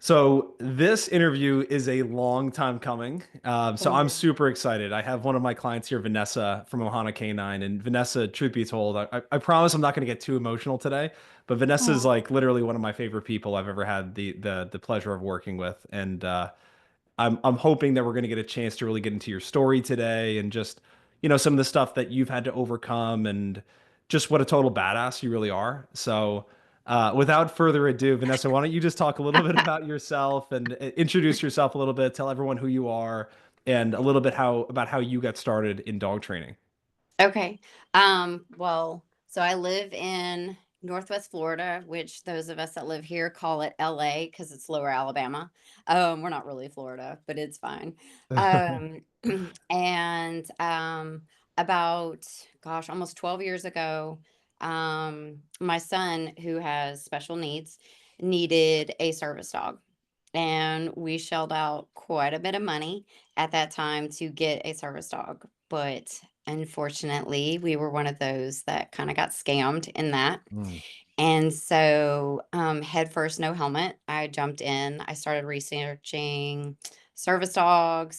So this interview is a long time coming. So Oh I'm yeah. super excited. I have one of my clients here, Vanessa from Ohana Canine, and Vanessa, truth be told, I promise I'm not going to get too emotional today, but Vanessa is Oh, like literally one of my favorite people I've ever had the pleasure of working with, and I'm hoping that we're going to get a chance to really get into your story today and just, some of the stuff that you've had to overcome and just what a total badass you really are. So, without further ado, Vanessa, why don't you just talk a little bit about yourself and introduce yourself a little bit, tell everyone who you are and a little bit how you got started in dog training. okay. So I live in Northwest Florida, which those of us that live here call it LA because it's lower Alabama. We're not really Florida, but it's fine. Um, and about, gosh, almost 12 years ago, my son, who has special needs, needed a service dog. And we shelled out quite a bit of money at that time to get a service dog. But unfortunately, we were one of those that kind of got scammed in that. Mm. And so, head first, no helmet, I jumped in. I started researching service dog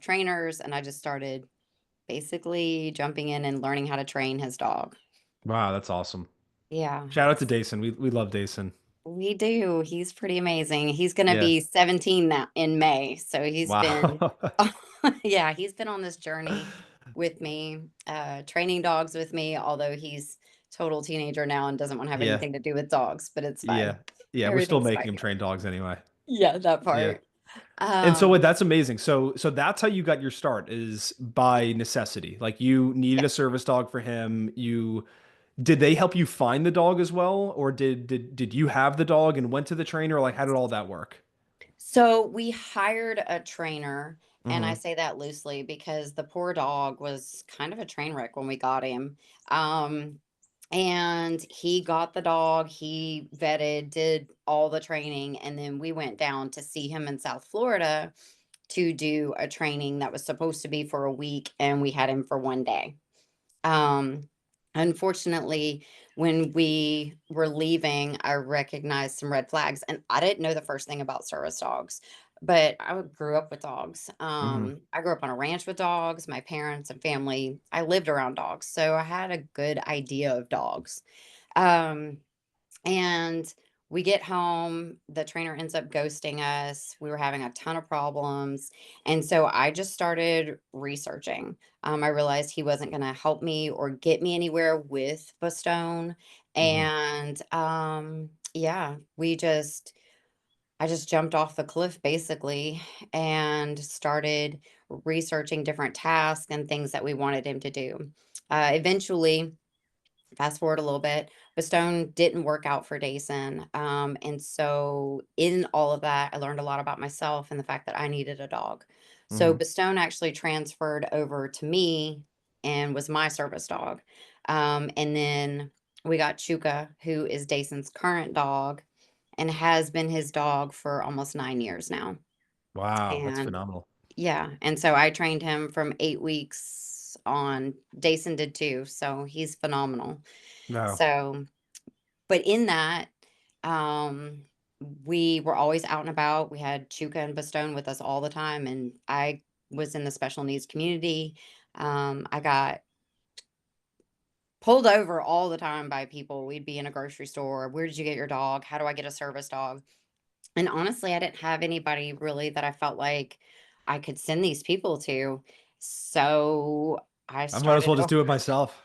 trainers, and I just started basically jumping in and learning how to train his dog. Wow, that's awesome. Yeah, Shout out to Dason. We love Dason. we do. He's pretty amazing. He's going to Yeah. be 17 now in May. So he's been, Wow. yeah, he's been on this journey with me, training dogs with me, although he's total teenager now and doesn't want to have Yeah. anything to do with dogs, but it's Yeah. fine. Yeah, we're still Everything's making fine. him train dogs anyway. Yeah, that Yeah. part. And so Um, that's amazing. So that's how you got your start is by necessity. Like you needed yeah. a service dog for him. You did they help you find the dog as well, or did you have the dog and went to the trainer? Like how did all that work? So we hired a trainer, and I Hmm. say that loosely because the poor dog was kind of a train wreck when we got him. Um, and he got the dog, he vetted, did all the training, and then we went down to see him in South Florida to do a training that was supposed to be for a week, and we had him for 1 day. Um, Unfortunately, when we were leaving, I recognized some red flags, and I didn't know the first thing about service dogs, but grew up with dogs. Hmm. I grew up on a ranch with dogs. My parents and family, I lived around dogs, so I had a good idea of dogs. Um, and we get home, the trainer ends up ghosting us. We were having a ton of problems. And so I just started researching. I realized he wasn't going to help me or get me anywhere with Bastone. Hmm. And yeah, I just jumped off the cliff basically and started researching different tasks and things that we wanted him to do. Eventually, fast forward a little bit, but Stone didn't work out for Dason. And so in all of that, I learned a lot about myself and the fact that I needed a dog. So Hmm. Bastone actually transferred over to me and was my service dog. And then we got Chuka, who is Dason's current dog and has been his dog for almost 9 years now. Wow, that's And phenomenal. yeah, and so I trained him from 8 weeks on. Dason did too, so he's phenomenal. No. So, but in that, um, we were always out and about. We had Chuka and Bastone with us all the time, and I was in the special needs community. I got pulled over all the time by people. We'd be in a grocery store. Where did you get your dog? How do I get a service dog? And honestly, I didn't have anybody really that I felt like I could send these people to. So I I might as started well just do it myself.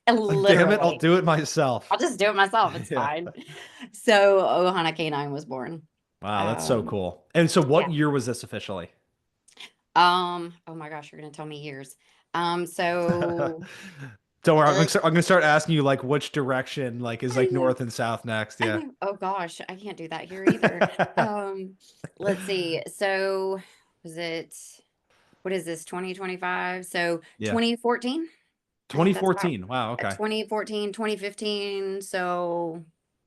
Like, damn it, I'll literally. do it myself. I'll just do it myself, it's Yeah. fine. So, Ohana K9 was born. Wow, that's so Um, cool. And so yeah. what year was this officially? Oh my gosh, you're gonna tell me years. So, Don't worry, uh, I'm gonna start asking you like which direction, like is I like know, north and south next. I Yeah. know. Oh gosh, I can't do that here either. Let's see. So, was it, what is this, 2025? So, Yeah. 2014? I think that's about 2014. Wow, okay. 2014, 2015. So,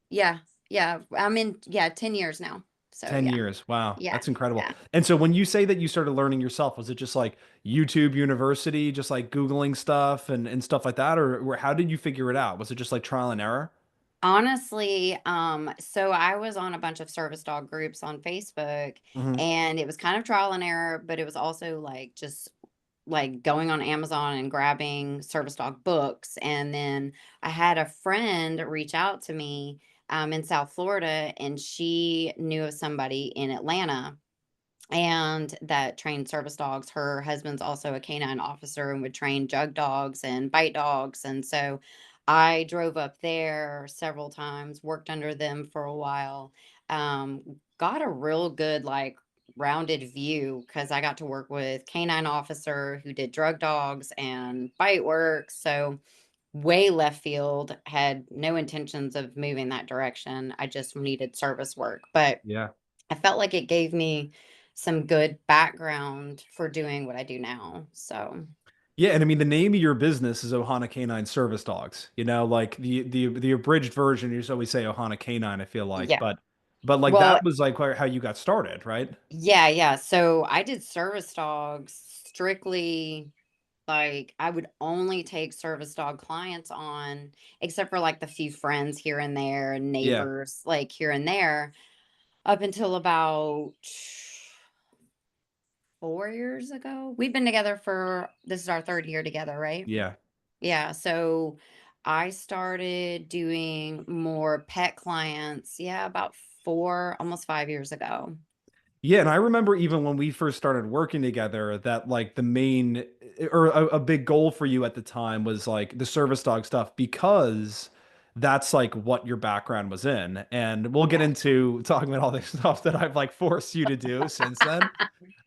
yeah, yeah, I'm in, yeah, 10 years now. So, 10 yeah, years. Wow, yeah, that's incredible. yeah. And so when you say that you started learning yourself, was it just like YouTube University, just like Googling stuff and stuff like that? Or how did you figure it out? Was it just like trial and error? Honestly, so I was on a bunch of service dog groups on Facebook, Hmm. and it was kind of trial and error, but it was also like just like going on Amazon and grabbing service dog books. And then I had a friend reach out to me in South Florida, and she knew of somebody in Atlanta and that trained service dogs. Her husband's also a canine officer and would train jug dogs and bite dogs. And so I drove up there several times, worked under them for a while, got a real good, like, rounded view because I got to work with canine officer who did drug dogs and bite work. So way left field, had no intentions of moving that direction. I just needed service work. But Yeah. I felt like it gave me some good background for doing what I do now. So, Yeah, and I mean the name of your business is Ohana Canine Service Dogs. You know, like the abridged version, you just always say Ohana Canine, I feel like, yeah. but like Well, that was like how you got started, right? yeah, yeah. So I did service dogs strictly, like I would only take service dog clients on, except for like the few friends here and there and Yeah. neighbors like here and there, up until about 4 years ago. We've been together for, this is our third year together, right? Yeah. Yeah, so I started doing more pet clients, yeah, about 4, almost 5 years ago. Yeah, and I remember even when we first started working together that like the main or a big goal for you at the time was like the service dog stuff because that's like what your background was in. And we'll get Yeah. into talking about all the stuff that I've like forced you to do since then.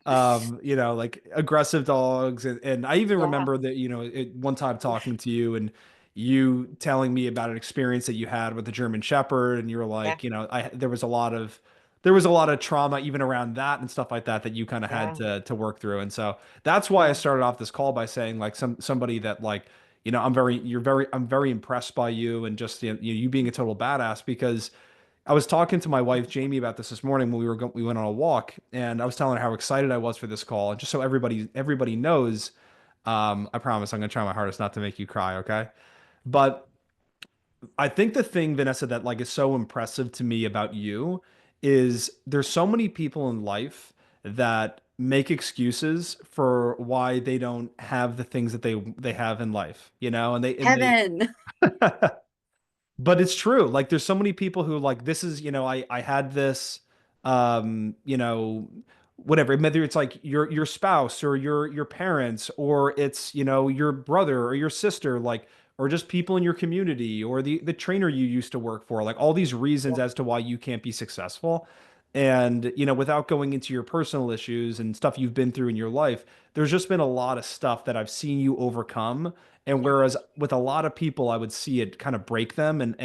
Like aggressive dogs, and I even Yeah, remember that, one time talking to you and you telling me about an experience that you had with the German Shepherd, and you were yeah, like, I there was a lot of trauma even around that and stuff like that that you kind of had yeah, to work through. And so that's why I yeah, started off this call by saying like somebody that like, I'm very impressed by you and just you being a total badass because I was talking to my wife Jamie about this morning when we went on a walk, and I was telling her how excited I was for this call, and just so everybody knows, I promise I'm gonna try my hardest not to make you cry, okay? But I think the thing, Vanessa, that like is so impressive to me about you is there's so many people in life that make excuses for why they don't have the things that they have in life, and they Kevin. But it's true. Like there's so many people who like this is, I had this um, you know, whatever, whether it's like your spouse or your parents or it's, your brother or your sister, like or just people in your community or the trainer you used to work for, like all these reasons Yeah, as to why you can't be successful. And, without going into your personal issues and stuff you've been through in your life, there's just been a lot of stuff that I've seen you overcome, and yeah, whereas with a lot of people, I would see it kind of break them and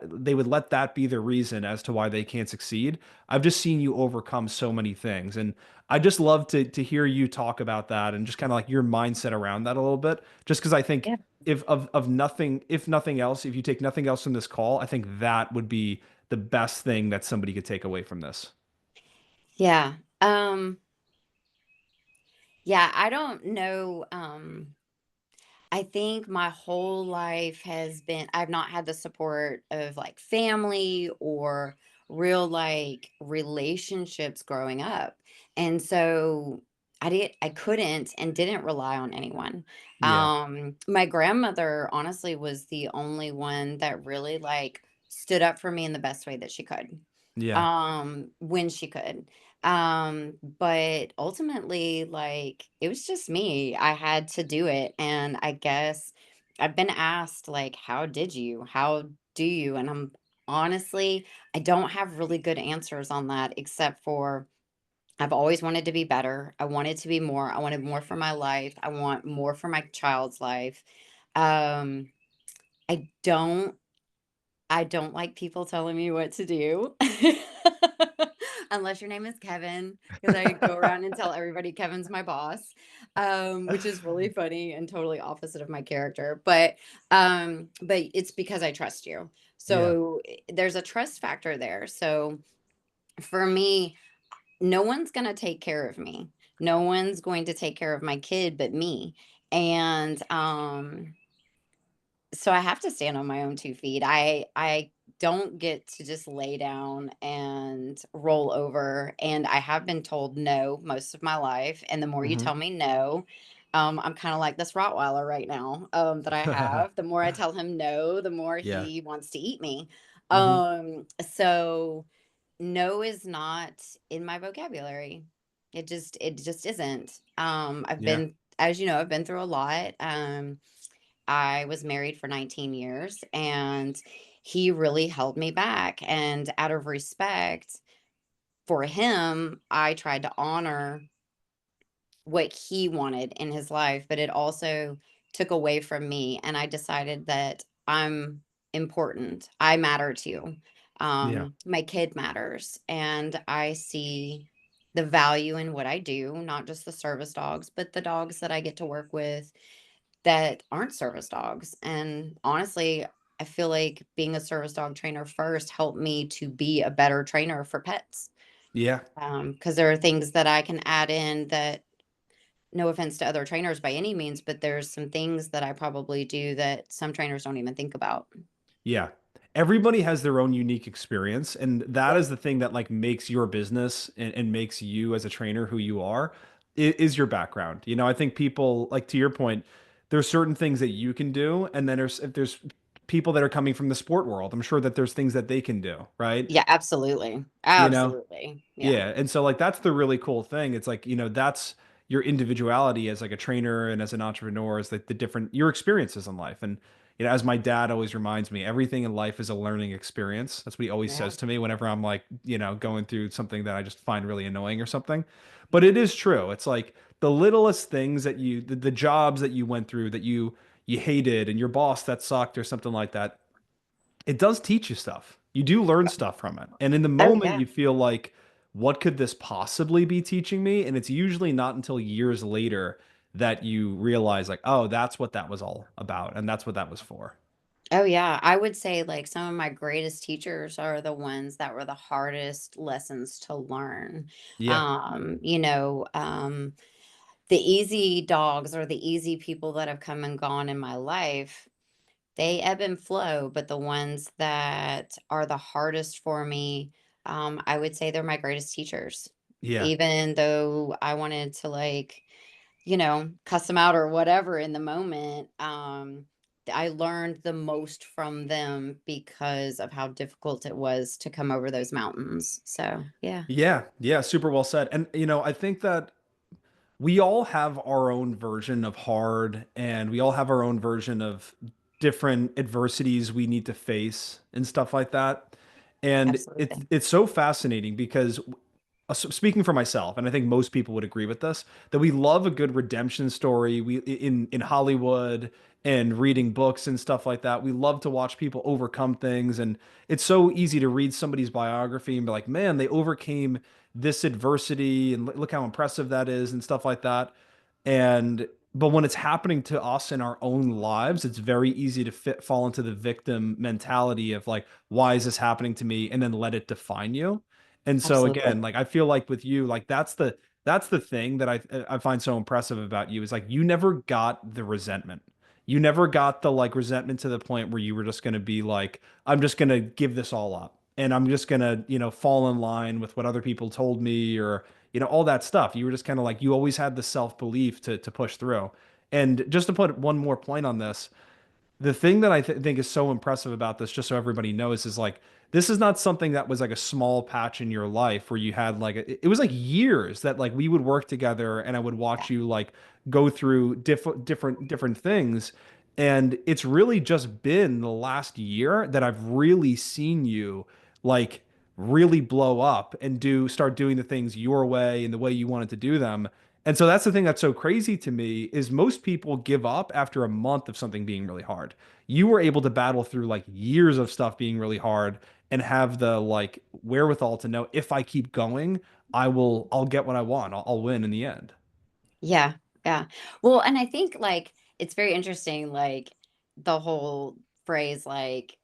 they would let that be the reason as to why they can't succeed. I've just seen you overcome so many things. And I just love to hear you talk about that and just kind of like your mindset around that a little bit. Just because I think yeah, if nothing else, if you take nothing else from this call, I think that would be the best thing that somebody could take away from this. yeah. Yeah, I don't know. I think my whole life has been, I've not had the support of like family or real like relationships growing up. And so I couldn't and didn't rely on anyone. Yeah. My grandmother honestly was the only one that really like stood up for me in the best way that she could, Yeah. when she could. But ultimately, like, it was just me. I had to do it. And I guess I've been asked, like, how did you? How do you? And I'm honestly, I don't have really good answers on that, except for I've always wanted to be better. I wanted to be more. I wanted more for my life. I want more for my child's life. Um, I don't I don't like people telling me what to do. Unless your name is Kevin, because I go around and tell everybody Kevin's my boss, which is really funny and totally opposite of my character. But it's because I trust you. Yeah. So there's a trust factor there. So for me, no one's gonna take care of me. No one's going to take care of my kid but me. And so I have to stand on my own 2 feet. I don't get to just lay down and roll over. And I have been told no most of my life. And the more you Hmm. tell me no, I'm kind of like this Rottweiler right now, that I have. The more I tell him no, the more Yeah. he wants to eat me. Hmm. So no is not in my vocabulary. It just isn't. I've Yeah. been, as you know, I've been through a lot. I was married for 19 years and he really held me back. And out of respect for him, I tried to honor what he wanted in his life, but it also took away from me. And I decided that I'm important. I matter to you. Yeah. My kid matters. And I see the value in what I do, not just the service dogs, but the dogs that I get to work with that aren't service dogs. And honestly, I feel like being a service dog trainer first helped me to be a better trainer for pets. Yeah. Because there are things that I can add in that, no offense to other trainers by any means, but there's some things that I probably do that some trainers don't even think about. Yeah. Everybody has their own unique experience, and that Yep. is the thing that like makes your business and makes you as a trainer who you are is your background. I think people like to your point, there's certain things that you can do, and then if there's people that are coming from the sport world, I'm sure that there's things that they can do, right? Yeah, absolutely. You know? Absolutely. Yeah. Yeah, and so like that's the really cool thing. It's like, that's your individuality as like a trainer and as an entrepreneur is like the different your experiences in life. And as my dad always reminds me, everything in life is a learning experience. That's what he always Yeah. says to me whenever I'm like, going through something that I just find really annoying or something. But it is true. It's like the littlest things that the jobs that you went through that you hated and your boss that sucked or something like that, it does teach you stuff. You do learn stuff from it. And in the Oh, moment, yeah. you feel like, what could this possibly be teaching me? And it's usually not until years later that you realize, like, oh, that's what that was all about. And that's what that was for. Oh, yeah. I would say, like, some of my greatest teachers are the ones that were the hardest lessons to learn. Yeah. The easy dogs or the easy people that have come and gone in my life, they ebb and flow, but the ones that are the hardest for me, I would say they're my greatest teachers. Yeah. Even though I wanted to, like, cuss them out or whatever in the moment, I learned the most from them because of how difficult it was to come over those mountains. So, yeah, Yeah. Yeah. Super well said. And, I think that we all have our own version of hard and we all have our own version of different adversities we need to face and stuff like that. And absolutely. it's so fascinating because speaking for myself, and I think most people would agree with this, that we love a good redemption story. We in Hollywood and reading books and stuff like that. We love to watch people overcome things, and it's so easy to read somebody's biography and be like, man, they overcame this adversity, and look how impressive that is, and stuff like that. And but when it's happening to us in our own lives, it's very easy to fall into the victim mentality of like, why is this happening to me? And then let it define you. And so Absolutely. again, like I feel like with you, like that's the thing that I find so impressive about you is like you never got the resentment. You never got the like resentment to the point where you were just going to be like, I'm just going to give this all up and I'm just going to, fall in line with what other people told me or, all that stuff. You were just kind of like, you always had the self-belief to push through. And just to put one more point on this, the thing that I think is so impressive about this, just so everybody knows, is like this is not something that was like a small patch in your life where you had like it was like years that like we would work together and I would Yeah. watch you like go through different things. And it's really just been the last year that I've really seen you like really blow up and start doing the things your way and the way you wanted to do them. And so that's the thing that's so crazy to me is most people give up after a month of something being really hard. You were able to battle through like years of stuff being really hard and have the like wherewithal to know if I keep going, I'll get what I want. I'll win in the end. Yeah. Yeah. Well, and I think, like, it's very interesting, like, the whole phrase, like,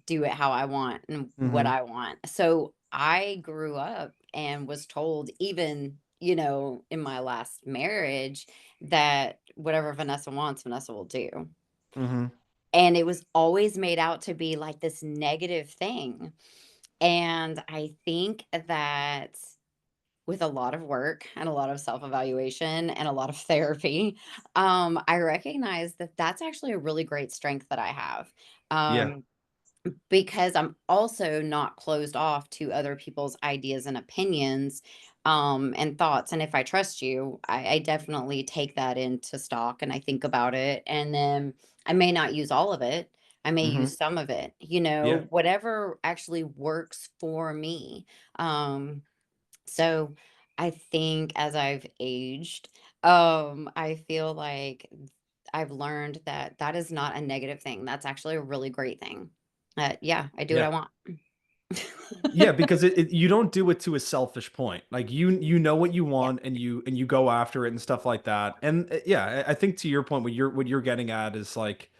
do it how I want and what Hmm. I want. So I grew up and was told, even, in my last marriage, that whatever Vanessa wants, Vanessa will do. Hmm. and it was always made out to be like this negative thing. And I think that with a lot of work and a lot of self-evaluation and a lot of therapy, I recognize that that's actually a really great strength that I have. Yeah. Um, because I'm also not closed off to other people's ideas and opinions, and thoughts. And if I trust you, I definitely take that into stock and I think about it. And then I may not use all of it. I may Hmm. use some of it, Yeah. whatever actually works for me. So I think as I've aged, I feel like I've learned that that is not a negative thing. That's actually a really great thing. Yeah, I do what I Yeah. want. Yeah, because you don't do it to a selfish point. Like you know what you Yeah. want, and you go after it and stuff like that. And yeah, I think to your point, what you're getting at is like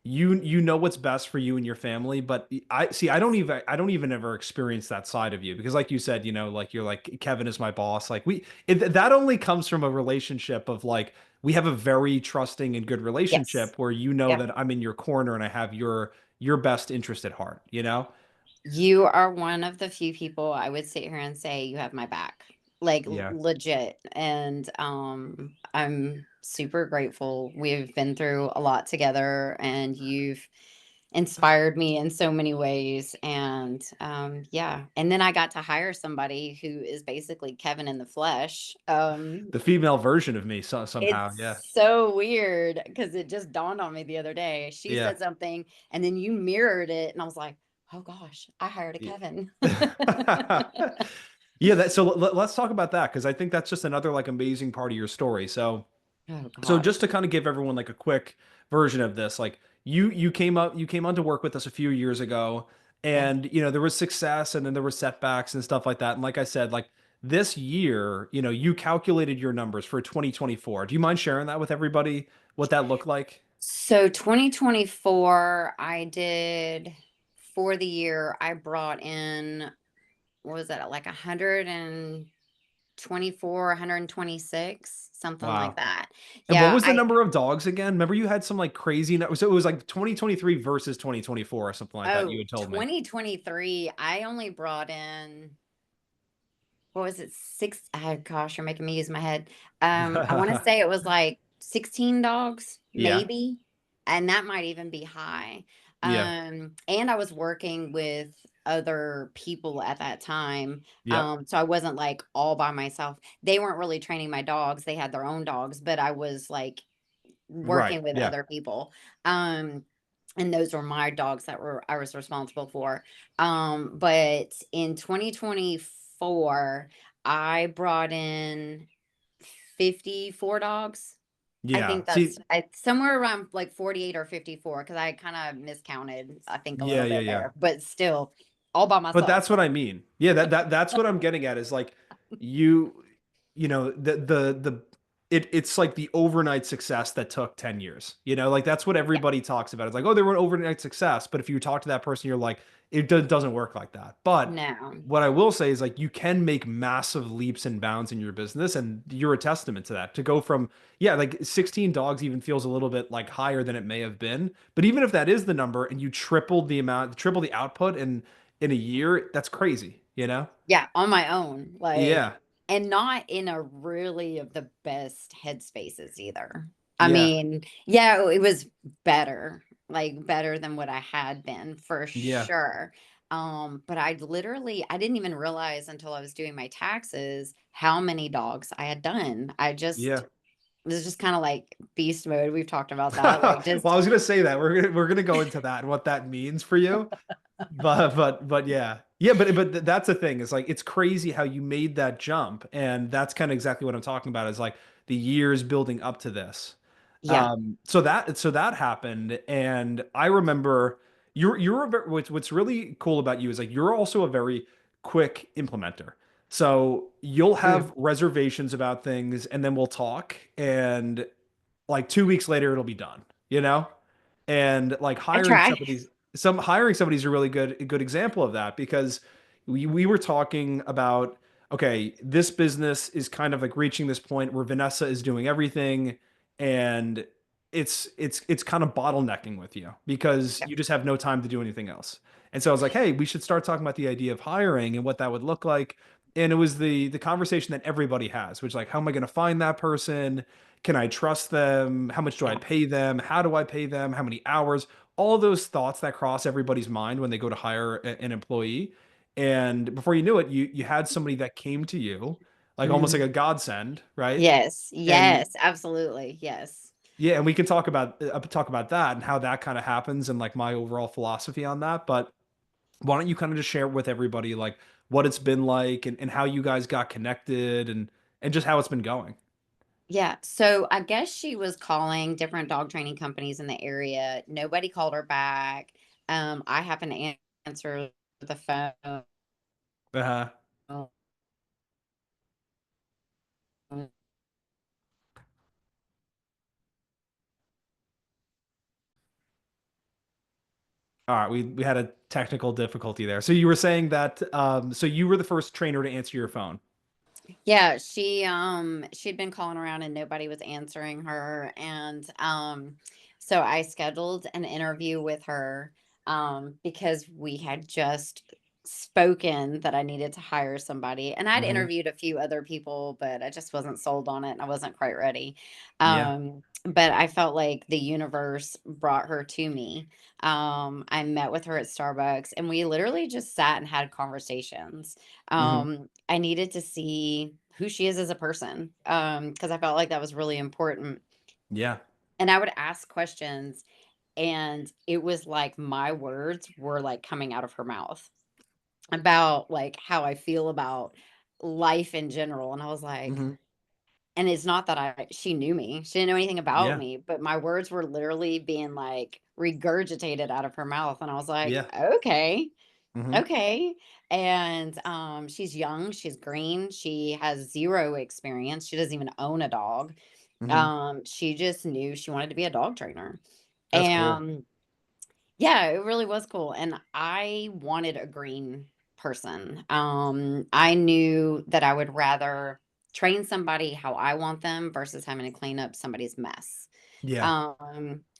you know what's best for you and your family. But I see, Yes. I don't even ever experience that side of you because, like you said, like you're like Kevin is my boss. Like that only comes from a relationship of like we have a very trusting and good Yes. relationship where you know Yep. that I'm in your corner and I have your best interest at heart. You know? You are one of the few people I would sit here and say you have my back. Like Yeah. legit. And I'm super grateful. We've been through a lot together and you've inspired me in so many ways. And yeah. And then I got to hire somebody who is basically Kevin in the flesh. The female version of me, somehow. Yeah. It's so weird because it just dawned on me the other day. She Yeah. said something and then you mirrored it, and I was like, oh gosh, I hired a Yeah. Kevin. Yeah, so let's talk about that because I think that's just another like amazing part of your story. Oh So just gosh. to kind of give everyone like a quick version of this, like you came on to work with us a few years ago, Yeah. and there was success and then there were setbacks and stuff like that. And like I said, like this year, you calculated your numbers for 2024. Do you mind sharing that with everybody, what that looked like? So 2024, I did for the year, I brought in, what was that, like 124, 126, something like Wow. that. And what Yeah, was the number of dogs again? Remember you had some like crazy, so it was like 2023 versus 2024 or something like that you oh, had told me. 2023, I only brought in, what was it? Six, oh gosh, you're making me use my head. I want to say it was like 16 dogs, Yeah. maybe. And that might even be high. Yeah. And I was working with other people at that time. Yep. So I wasn't like all by myself. They weren't really training my dogs. They had their own dogs, but I was like Right. working with Yeah. other people. Um, and those were my dogs that were I was responsible for. But in 2024, I brought in 54 dogs. I Yeah. think See, that's somewhere around like 48 or 54 because I kind of miscounted, I think, a yeah, little yeah, bit yeah. there, but still all by But myself. that's what I mean. Yeah, that's what I'm getting at is like you the it's like the overnight success that took 10 years. Like that's what Yeah, everybody talks about. It's like, oh, they were an overnight success, but if you talk to that person, you're like, doesn't work like that. But no. what I will say is like you can make massive leaps and bounds in your business, and you're a testament to that. To go from, yeah, like 16 dogs even feels a little bit like higher than it may have been. But even if that is the number and you triple the output in a year, that's crazy, you know? Yeah, on my own, like, Yeah. and not in a really of the best headspaces either. I Yeah. mean, yeah, it was better, like better than what I had been for Yeah. sure. But I didn't even realize until I was doing my taxes how many dogs I had done. I just Yeah. it was just kind of like beast mode. We've talked about that. Well, Like I just was gonna say that we're gonna go into that and what that means for you. But yeah. Yeah, but that's the thing. It's like it's crazy how you made that jump. And that's kind of exactly what I'm talking about is like the years building up to this. yeah. So that happened, and I remember what's really cool about you is like you're also a very quick implementer. So you'll Mm, have reservations about things, and then we'll talk, and like 2 weeks later it'll be done, you know? And like I try. hiring somebody's a really good example of that because we were talking about, okay, this business is kind of like reaching this point where Vanessa is doing everything, and it's kind of bottlenecking with you because Yeah. you just have no time to do anything else. And so I was like, hey, we should start talking about the idea of hiring and what that would look like. And it was the conversation that everybody has, which like, how am I going to find that person? Can I trust them? How much do I Yeah. pay them? How do I pay them? How many hours? All those thoughts that cross everybody's mind when they go to hire an employee. And before you knew it, you had somebody that came to you, like almost like a Mhm. godsend, right? Yes, And yes, absolutely, yes. yeah, and we can talk about that and how that kind of happens and like my overall philosophy on that. But why don't you kind of just share with everybody like what it's been like and how you guys got connected and just how it's been going. Yeah, so I guess she was calling different dog training companies in the area. Nobody called her back. I happened to answer the phone. Uh-huh. All right, we had a technical difficulty there. So you were saying that so you were the first trainer to answer your phone. Yeah, she'd been calling around and nobody was answering her, and so I scheduled an interview with her because we had just spoken that I needed to hire somebody, and I'd Hmm. interviewed a few other people, but I just wasn't sold on it and I wasn't quite ready. Yeah. But I felt like the universe brought her to me. I met with her at Starbucks and we literally just sat and had conversations. Hmm. I needed to see who she is as a person, because I felt like that was really important. Yeah. And I would ask questions, and it was like my words were like coming out of her mouth about like how I feel about life in general. And I was like, Hmm. and it's not that she knew me, she didn't know anything about Yeah. me, but my words were literally being like regurgitated out of her mouth. And I was like, Yeah. okay. Hmm. Okay. And she's young, she's green, she has zero experience. She doesn't even own a dog. Hmm. She just knew she wanted to be a dog trainer. That's cool. And yeah, it really was cool. And I wanted a green person. I knew that I would rather train somebody how I want them versus having to clean up somebody's mess. Yeah.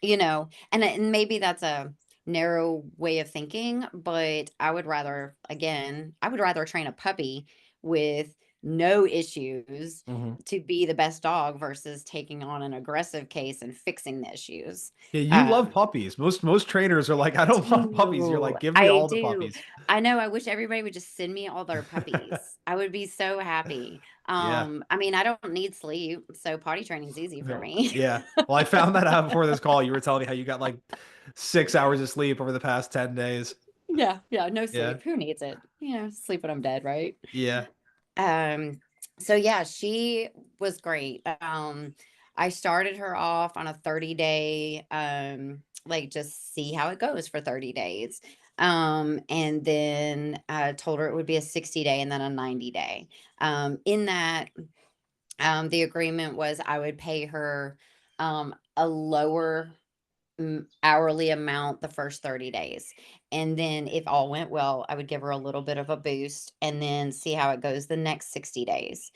And maybe that's a narrow way of thinking, but I would rather, again, I would rather train a puppy with no issues Hmm. to be the best dog versus taking on an aggressive case and fixing the issues. Yeah, you love Um, puppies. Most trainers are like, I don't want puppies. You're do. like, give me I all the do. puppies. I know, I wish everybody would just send me all their puppies. I would be so happy. Yeah. I mean, I don't need sleep, so potty training's easy for No. me. Yeah. Well, I found that out before this call. You were telling me how you got like 6 hours of sleep over the past 10 days. Yeah, yeah, no Yeah. sleep. Who needs it? Sleep when I'm dead, right? Yeah. Um, so yeah, she was great. I started her off on a 30-day, like just see how it goes for 30 days. And then I told her it would be a 60-day and then a 90-day. In that, the agreement was I would pay her a lower hourly amount the first 30 days. And then if all went well, I would give her a little bit of a boost and then see how it goes the next 60 days.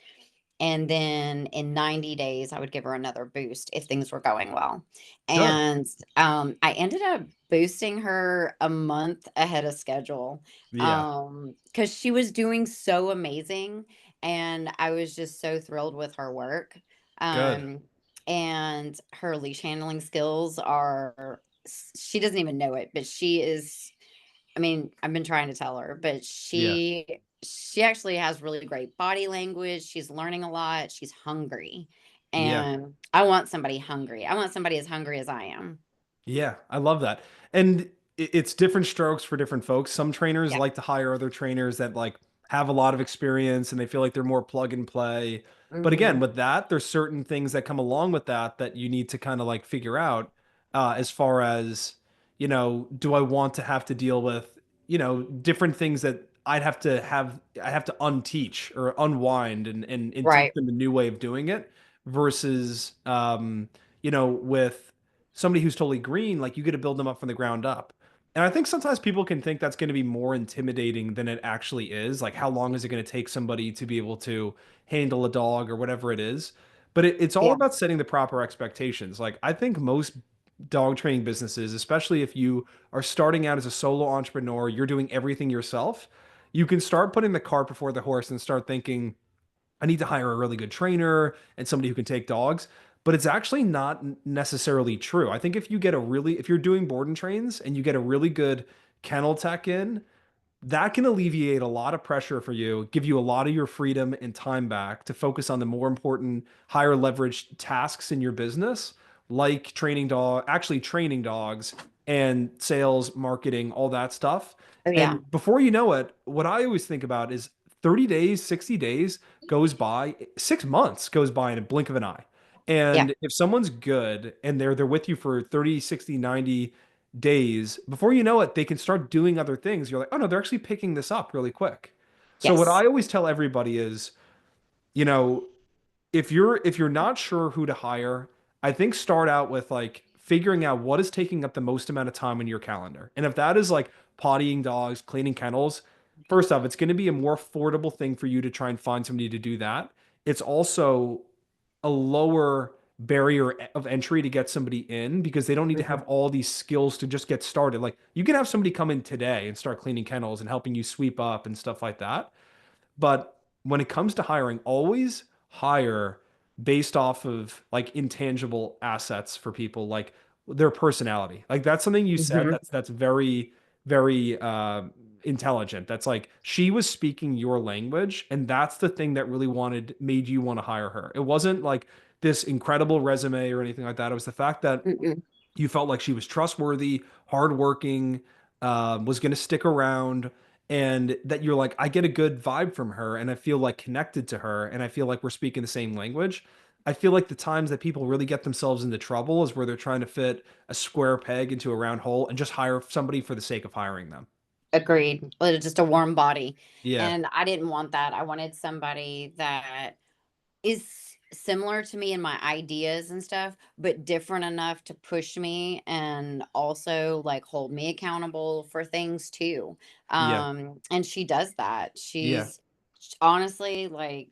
And then in 90 days, I would give her another boost if things were going well. Good. And I ended up boosting her a month ahead of schedule Yeah. because she was doing so amazing. And I was just so thrilled with her work. Good. Um, and her leash handling skills she doesn't even know it, but she is, I mean, I've been trying to tell her, but Yeah. she actually has really great body language. She's learning a lot. She's hungry. Yeah. And I want somebody hungry. I want somebody as hungry as I am. Yeah, I love that. And it's different strokes for different folks. Some trainers Yeah. like to hire other trainers that like have a lot of experience and they feel like they're more plug and play. But again, Mhm. with that, there's certain things that come along with that that you need to kind of like figure out as far as, do I want to have to deal with, different things that I have to unteach or unwind and teach Right. them a new way of doing it versus with somebody who's totally green, like you get to build them up from the ground up. And I think sometimes people can think that's going to be more intimidating than it actually is. Like, how long is it going to take somebody to be able to handle a dog or whatever it is? But it's all Yeah. about setting the proper expectations. Like I think most dog training businesses, especially if you are starting out as a solo entrepreneur, you're doing everything yourself, you can start putting the cart before the horse and start thinking, I need to hire a really good trainer and somebody who can take dogs. But it's actually not necessarily true. I think if you're doing board and trains and you get a really good kennel tech in, that can alleviate a lot of pressure for you, give you a lot of your freedom and time back to focus on the more important, higher leverage tasks in your business, like actually training dogs and sales, marketing, all that stuff. Oh yeah. And before you know it, what I always think about is 30 days, 60 days goes by, 6 months goes by in a blink of an eye. Yeah. And if someone's good and they're with you for 30, 60, 90 days, before you know it, they can start doing other things. You're like, oh no, they're actually picking this up really quick. So what Yes. I always tell everybody is, you know, if you're not sure who to hire, I think start out with like figuring out what is taking up the most amount of time in your calendar. And if that is like pottying dogs, cleaning kennels, first off, it's going to be a more affordable thing for you to try and find somebody to do that. It's also a lower barrier of entry to get somebody in because they don't need to have Mhm. all these skills to just get started. Like you can have somebody come in today and start cleaning kennels and helping you sweep up and stuff like that. But when it comes to hiring, always hire based off of like intangible assets for people, like their personality. Like that's something you said Mhm. that's very, very intelligent. That's like she was speaking your language, and that's the thing that really made you want to hire her. It wasn't like this incredible resume or anything like that. It was the fact that Mm-mm. you felt like she was trustworthy, hardworking, was going to stick around, and that you're like, I get a good vibe from her, and I feel like connected to her, and I feel like we're speaking the same language. I feel like the times that people really get themselves into trouble is where they're trying to fit a square peg into a round hole and just hire somebody for the sake of hiring them. Agreed. Well, just a warm body. Yeah, And I didn't want that. I wanted somebody that is similar to me in my ideas and stuff, but different enough to push me and also like hold me accountable for things too. yeah, And she does that. yeah, Honestly like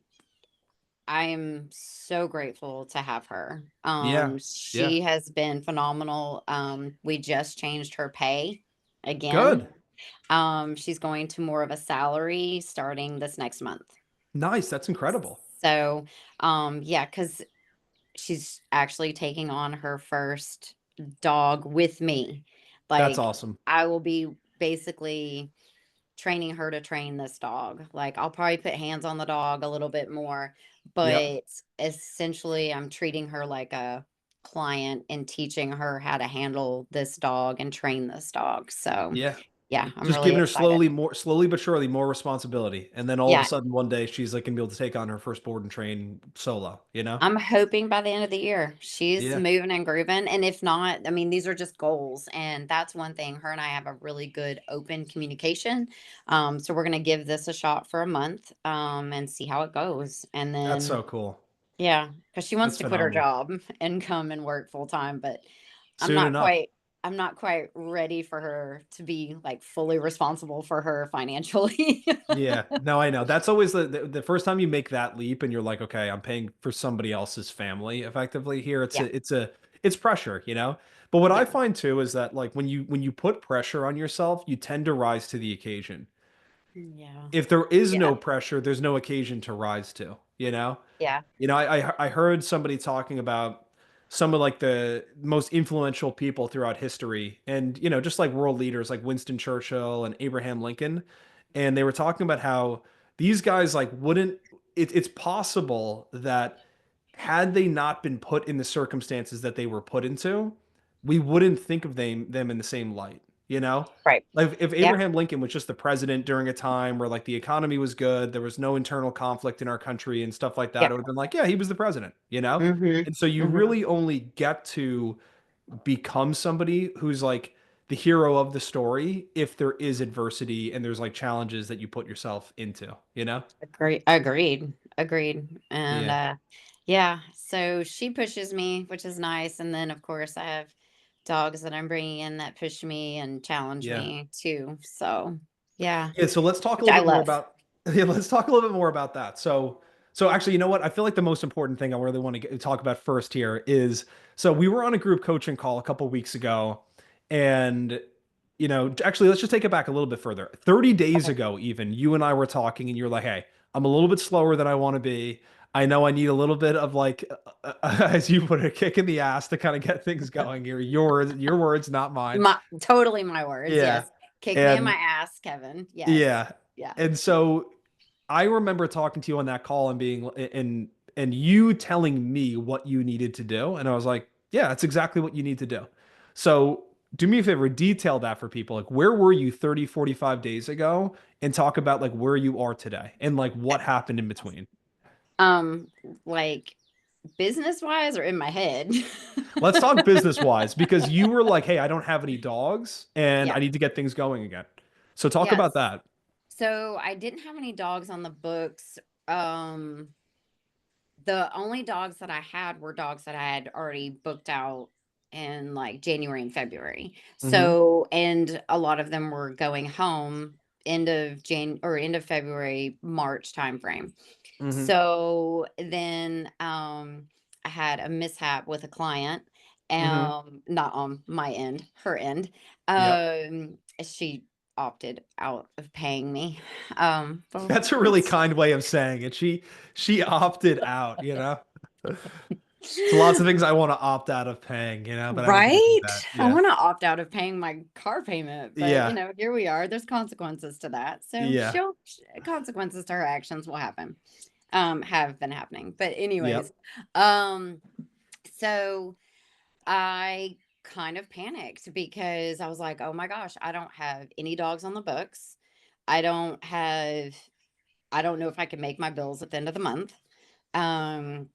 I'm so grateful to have her. yeah, yeah. She has been phenomenal. We just changed her pay again. Good. She's going to more of a salary starting this next month. Nice. That's incredible. So, yeah, because she's actually taking on her first dog with me. That's Like, awesome. I will be basically training her to train this dog. Like, I'll probably put hands on the dog a little bit more, Yep. but essentially, I'm treating her like a client and teaching her how to handle this dog and train this dog. So, Yeah. yeah, I'm Just really giving her excited. slowly but surely more responsibility. And then all of a Yeah, sudden one day she's like gonna be able to take on her first board and train solo, you know? I'm hoping by the end of the year she's Yeah. moving and grooving. And if not, I mean, these are just goals. And that's one thing. Her and I have a really good open communication. So we're going to give this a shot for a month and see how it goes. And That's then, so cool. yeah, because she wants That's to quit her phenomenal. job and come and work full time. But I'm Soon not enough. quite. I'm not quite ready for her to be like fully responsible for her financially. Yeah. No, I know. That's always the first time you make that leap and you're like, okay, I'm paying for somebody else's family effectively here. Yeah. It's pressure, you know? But what I Yeah. find too is that like when you put pressure on yourself, you tend to rise to the occasion. Yeah. If there is Yeah. no pressure, there's no occasion to rise to, you know? Yeah. I heard somebody talking about some of like the most influential people throughout history, and just like world leaders like Winston Churchill and Abraham Lincoln, and they were talking about how these guys like wouldn't. It's possible that had they not been put in the circumstances that they were put into, we wouldn't think of them in the same light, you know? Right. Like if Yeah. Abraham Lincoln was just the president during a time where like the economy was good, there was no internal conflict in our country and stuff like that, Yeah. it would have been like, yeah, he was the president, you know? Mhm. And so you Mhm. really only get to become somebody who's like the hero of the story if there is adversity and there's like challenges that you put yourself into, you know? Agreed. Agreed. And Yeah. yeah, so she pushes me, which is nice. And then of course I have dogs that I'm bringing in that push me and challenge Yeah. me too. So yeah, Yeah, so let's talk a which little I bit more love. about yeah, let's talk a little bit more about that. So So actually, you know what? I feel like the most important thing I really want to talk about first here is so we were on a group coaching call a couple weeks ago, and actually, let's just take it back a little bit further. 30 days Okay. ago, even you and I were talking, and you're like, "Hey, I'm a little bit slower than I want to be. I know I need a little bit of like, as you put it, a kick in the ass to kind of get things going here. Your words, not mine. Totally my words. Yeah, Yes. Kick me in my and ass, Kevin. Yes. yeah, Yeah. and so I remember talking to you on that call and being and you telling me what you needed to do, and I was like, yeah, that's exactly what you need to do. So do me a favor, detail that for people. Like, where were you 30, 45 days ago, and talk about like where you are today and like what happened in between. Um, like business wise or in my head? Let's talk business wise because you were like, hey, I don't have any dogs and Yeah. I need to get things going again. So talk about Yes. that. So I didn't have any dogs on the books. Um, the only dogs that I had were dogs that I had already booked out in like January and February. Hmm. So, and a lot of them were going home end of February, March timeframe. Hmm. So then I had a mishap with a client, Hmm. not on my end, her end. Yep. She opted out of paying me. Well, That's a really kind way of saying it. She opted out, you know? It's lots of things I want to opt out of paying, but I don't think I did right? that. I Yeah. want to opt out of paying my car payment, but Yeah. here we are. There's consequences to that. So Yeah. consequences to her actions will happen. Have been happening. But anyways, Yep. um, so I kind of panicked because I was like, "Oh my gosh, I don't have any dogs on the books. I don't have I don't know if I can make my bills at the end of the month." Um,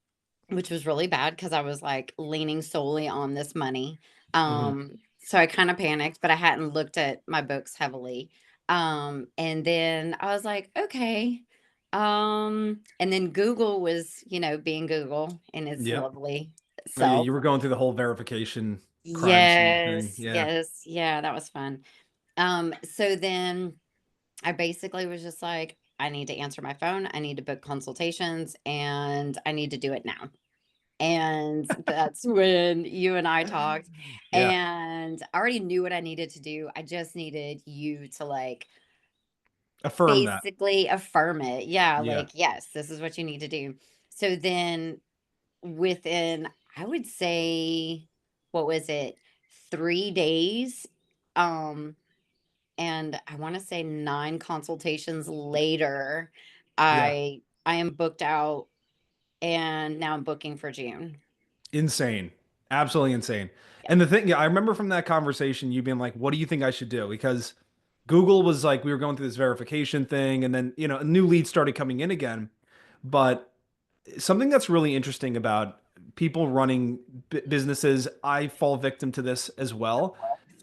which was really bad because I was like leaning solely on this money. Hmm. So I kind of panicked, but I hadn't looked at my books heavily. And then I was like, okay. And then Google was, being Google in its Yep. lovely Oh, yeah, self. you were going through the whole verification crime scene thing. Yes, Yeah. yes, yeah, that was fun. So then I basically was just like, I need to answer my phone, I need to book consultations, and I need to do it now. And that's when you and I talked, Yeah. and I already knew what I needed to do. I just needed you to like Affirm that. basically affirm it. Yeah, Yeah. like, yes, this is what you need to do. So then within, I would say, what was it, 3 days? Um, and I want to say 9 consultations later, Yeah. I am booked out and now I'm booking for June. Insane. Absolutely insane. And the thing, yeah, I remember from that conversation, you being like, what do you think I should do? Because Google was like, we were going through this verification thing, and then, a new lead started coming in again. But something that's really interesting about people running businesses, I fall victim to this as well.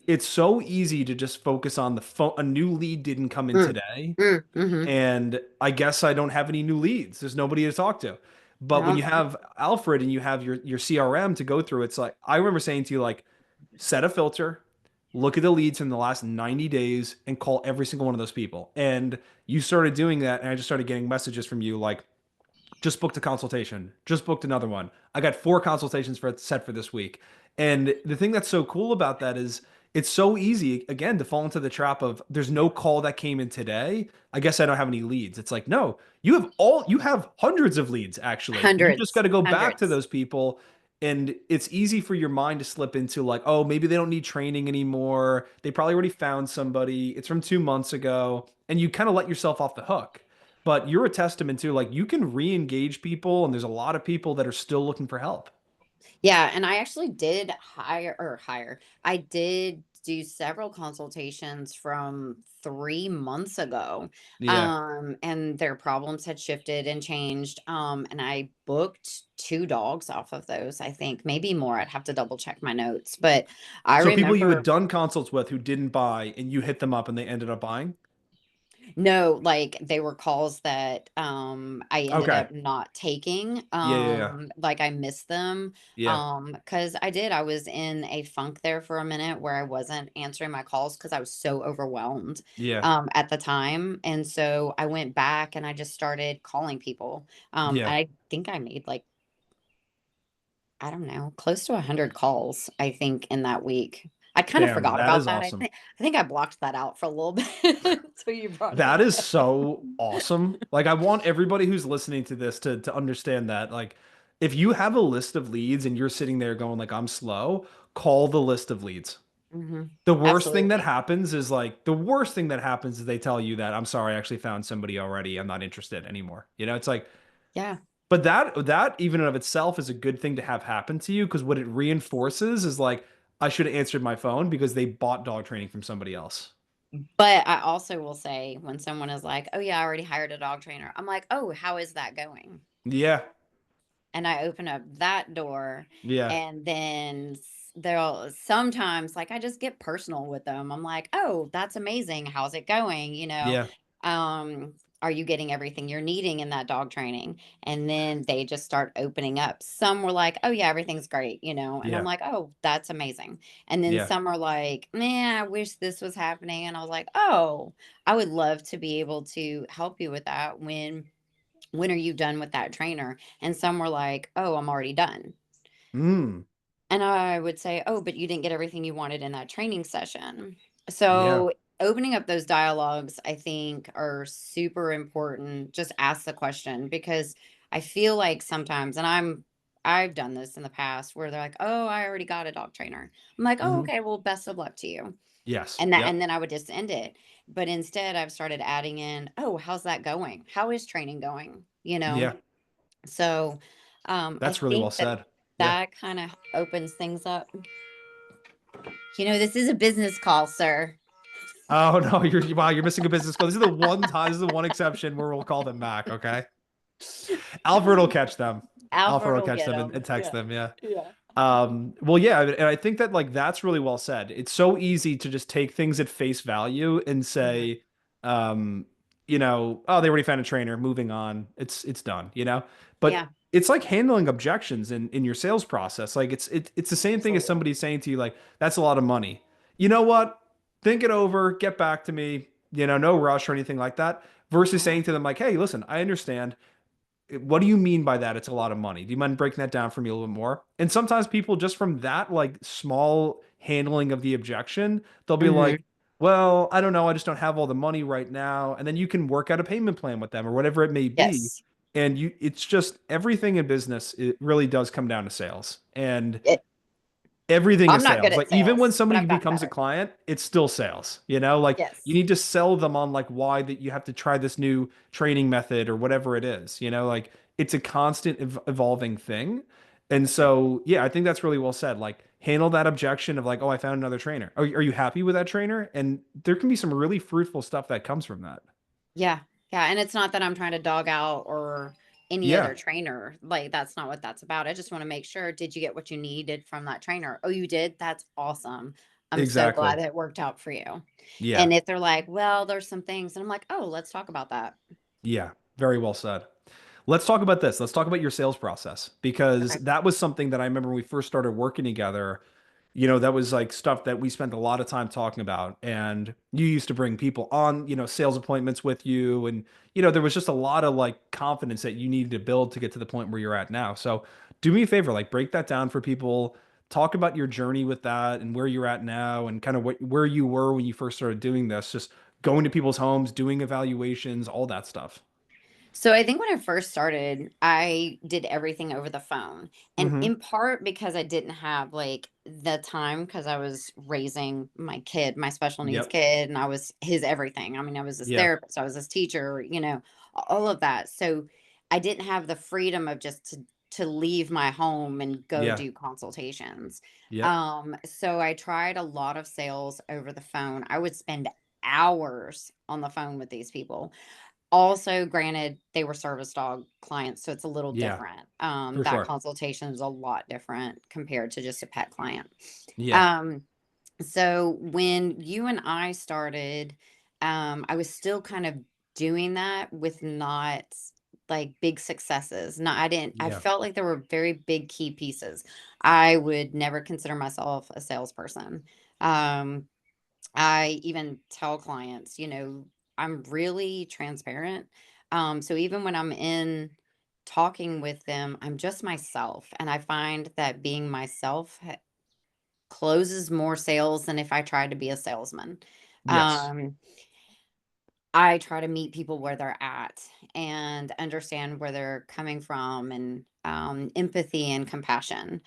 It's so easy to just focus on the phone. A new lead didn't come in Mm, today, mhm. and I guess I don't have any new leads. There's nobody to talk to. But when No. you have Alfred and you have your CRM to go through, it's like I remember saying to you, like, set a filter, look at the leads in the last 90 days, and call every single one of those people. And you started doing that, and I just started getting messages from you like, just booked a consultation, just booked another one. I got 4 consultations set for this week. And the thing that's so cool about that is it's so easy again to fall into the trap of there's no call that came in today. I guess I don't have any leads. It's like, no, you have hundreds of leads actually. You just got Hundreds, to go back to hundreds. those people, and it's easy for your mind to slip into like, oh, maybe they don't need training anymore. They probably already found somebody. It's from 2 months ago, and you kind of let yourself off the hook. But you're a testament to like you can re-engage people, and there's a lot of people that are still looking for help. Yeah, and I actually did hire. I did do several consultations from 3 months ago. Yeah. And their problems had shifted and changed. And I booked 2 dogs off of those, I think, maybe more. I'd have to double check my notes, but I So people you had remember. done consults with who didn't buy, and you hit them up, and they ended up buying. No, like, they were calls that, I ended Okay. up not taking, Yeah, yeah, yeah. like, I missed them, Yeah. because I was in a funk there for a minute where I wasn't answering my calls because I was so overwhelmed, Yeah. at the time, and so I went back and I just started calling people. Yeah. I think I made, like, I don't know, close to 100 calls, I think, in that week. I kind of Damn, forgot that about is that, awesome. I think I blocked that out for a little bit until you brought it That is up. so awesome. Like I want everybody who's listening to this to understand that like if you have a list of leads and you're sitting there going like I'm slow, call the list of leads. Mhm. The worst thing that Absolutely. happens is like the worst thing that happens is they tell you that I'm sorry, I actually found somebody already. I'm not interested anymore. You know, it's like Yeah. but that even in of itself is a good thing to have happen to you because what it reinforces is like I should have answered my phone because they bought dog training from somebody else. But I also will say when someone is like, "Oh, yeah, I already hired a dog trainer." I'm like, "Oh, how is that going?" Yeah. And I open up that door, Yeah. and then they'll sometimes, like, I just get personal with them. I'm like, "Oh, that's amazing. How's it going?" Yeah. Are you getting everything you're needing in that dog training? And then they just start opening up. Some were like, "Oh, yeah, everything's great," and I'm Yeah. like, "Oh, that's amazing." And then Yeah. some are like, "Man, I wish this was happening." And I was like, "Oh, I would love to be able to help you with that when are you done with that trainer?" And some were like, "Oh, I'm already done." Mm. And I would say, "Oh, but you didn't get everything you wanted in that training session." Yeah. So, opening up those dialogues, I think, are super important. Just ask the question because I feel like sometimes, and I've done this in the past where they're like, "Oh, I already got a dog trainer." I'm like, "Oh, Hmm. okay, well, best of luck to you." Yes. And Yep. then I would just end it. But instead, I've started adding in, "Oh, how's that going? How is training going?" Yeah. So, I That's really well think that said. Yeah. that kind of opens things up. This is a business call, sir. Oh no, you're wow, you're missing a business call. This is the one time, this is the one exception where we'll call them back, okay? Alfred will catch them. Alfred Alfred will will catch get them them. and text Yeah. them, yeah. Yeah. Well, yeah, and I think that like that's really well said. It's so easy to just take things at face value and Mhm. say, um, oh, they already found a trainer, moving on. It's done, you know? But Yeah, it's like handling objections in your sales process. Like it's the same thing as absolutely. somebody saying to you, like, that's a lot of money. You know what? Think it over, get back to me, no rush or anything like that. Versus Uh-huh. saying to them, like, hey, listen, I understand what do you mean by that? It's a lot of money. Do you mind breaking that down for me a little bit more? And sometimes people just from that like small handling of the objection, they'll be like, Mhm. well, I don't know. I just don't have all the money right now. And then you can work out a payment plan with them or whatever it may be. Yes. And it's just everything in business, it really does come down to sales. And It everything I'm is not good sales. at Like even when sales, but somebody I've gotten becomes a better. client, it's still sales. Like you Yes. need to sell them on like why that you have to try this new training method or whatever it is. Like it's a constant evolving thing. And For sure. so, yeah, I think that's really well said. Like handle that objection of like, oh, I found another trainer. Are you happy with that trainer? And there can be some really fruitful stuff that comes from that. Yeah. Yeah, and it's not that I'm trying to dog out or any Yeah, other trainer. Like, that's not what that's about. I just wanna make sure, did you get what you needed from that trainer? Oh, you did? That's awesome. I'm so exactly. glad that it worked out for you. Yeah. And if they're like, "Well, there's some things," and I'm like, "Oh, let's talk about that." Yeah. Very well said. Let's talk about this. Let's talk about your sales process because Okay. that was something that I remember when we first started working together. That was like stuff that we spent a lot of time talking about. And you used to bring people on, sales appointments with you. And, there was just a lot of like confidence that you needed to build to get to the point where you're at now. So do me a favor, like break that down for people. Talk about your journey with that and where you're at now and kind of where you were when you first started doing this, just going to people's homes, doing evaluations, all that stuff. So I think when I first started, I did everything over the phone. And Hmm. in part because I didn't have like the time because I was raising my kid, my special needs Yep. kid, and I was his everything. I mean, I was his Yeah. therapist, I was his teacher, all of that. So I didn't have the freedom of just to leave my home and go Yeah. do consultations. Yep. So I tried a lot of sales over the phone. I would spend hours on the phone with these people. Also, granted, they were service dog clients, so it's a little Yeah. different. For That sure. consultation is a lot different compared to just a pet client. Yeah. Um, so when you and I started, I was still kind of doing that with not like big successes. Not I didn't I Yeah. felt like there were very big key pieces. I would never consider myself a salesperson. Um, I even tell clients, I'm really transparent. So even when I'm in talking with them, I'm just myself. And I find that being myself closes more sales than if I tried to be a salesman. Yes. Um, I try to meet people where they're at and understand where they're coming from and empathy and compassion.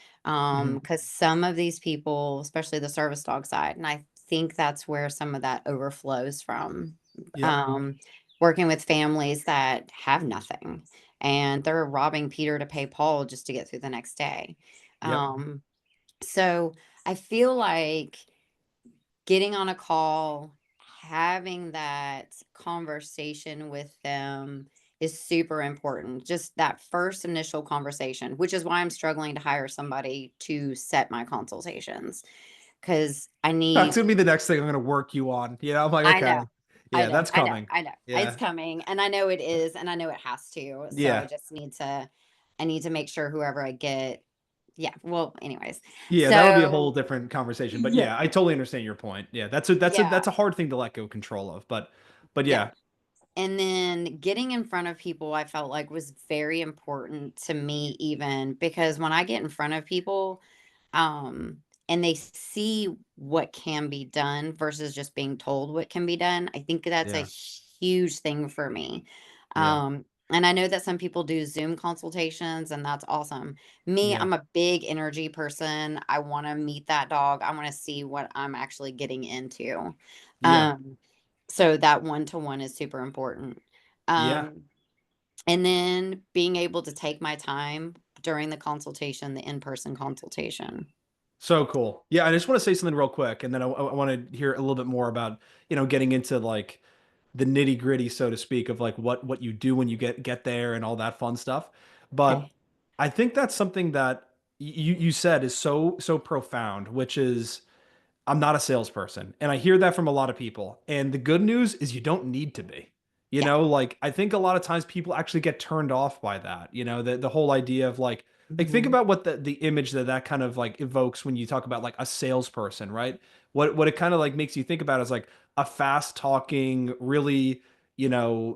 Hmm. Because some of these people, especially the service dog side, and I think that's where some of that overflows from Yep. um, working with families that have nothing and they're robbing Peter to pay Paul just to get through the next day. Yep. So I feel like getting on a call, having that conversation with them is super important. Just that first initial conversation, which is why I'm struggling to hire somebody to set my consultations because I That's need, gonna be the next thing I'm gonna work you on. I'm like, I know, okay. Yeah, that's coming. I know. It's Yeah. coming and I know it is and I know it has to. So Yeah. I need to make sure whoever I get, yeah. Well, anyways. Yeah, that'll be a whole So, different conversation. But yeah. yeah, I totally understand your point. Yeah, Yeah. that's a hard thing to let go control of. But Yeah. yeah, And then getting in front of people, I felt like was very important to me, even because when I get in front of people, um, and they see what can be done versus just being told what can be done, I think that's a yeah, huge thing for me. yeah, And I know that some people do Zoom consultations, and that's awesome. Me, yeah, I'm a big energy person. I want to meet that dog. I want to see what I'm actually getting into. yeah, Um, so that one-to-one is super important. yeah. Um, and then being able to take my time during the consultation, the in-person consultation. So cool. Yeah, I just want to say something real quick, and then I want to hear a little bit more about, getting into like the nitty gritty, so to speak, of like what you do when you get there and all that fun stuff. But Okay. I think that's something that you said is so profound, which is I'm not a salesperson. And I hear that from a lot of people. And the good news is you don't need to be. Yeah. Like I think a lot of times people actually get turned off by that. The whole idea of like think Mhm. about what the image that kind of like evokes when you talk about like a salesperson, right? What it kind of like makes you think about is like a fast talking, really,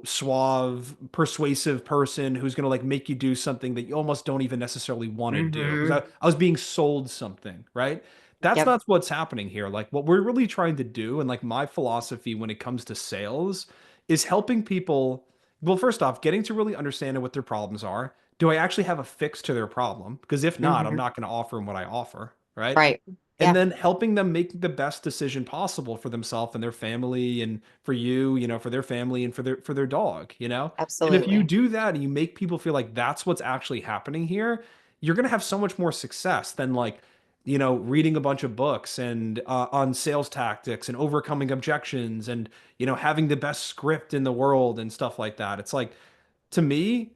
suave, persuasive person who's going to like make you do something that you almost don't even necessarily want to do because Mhm. I was being sold something, right? That's Yep. not what's happening here. Like what we're really trying to do, and like my philosophy when it comes to sales, is helping people. Well, first off, getting to really understand what their problems are. Do I actually have a fix to their problem? Because if not, I'm Mhm. not going to offer them what I offer, right? Right. And Yeah. then helping them make the best decision possible for themselves and their family, and for you, for their family and for their dog. And if you Absolutely. do that and you make people feel like that's what's actually happening here, you're going to have so much more success than like reading a bunch of books and on sales tactics and overcoming objections and having the best script in the world and stuff like that. It's like, to me,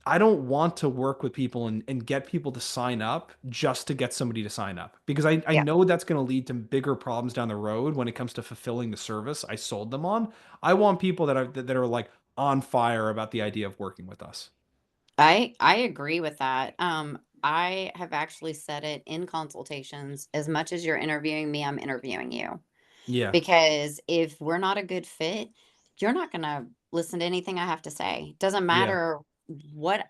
I don't want to work with people and get people to sign up just to get somebody to sign up because I Yeah. know that's going to lead to bigger problems down the road when it comes to fulfilling the service I sold them on. I want people that are like on fire about the idea of working with us. I agree with that. I have actually said it in consultations, as much as you're interviewing me, I'm interviewing you. Yeah, Because if we're not a good fit, you're not gonna listen to anything I have to say. Doesn't yeah, matter what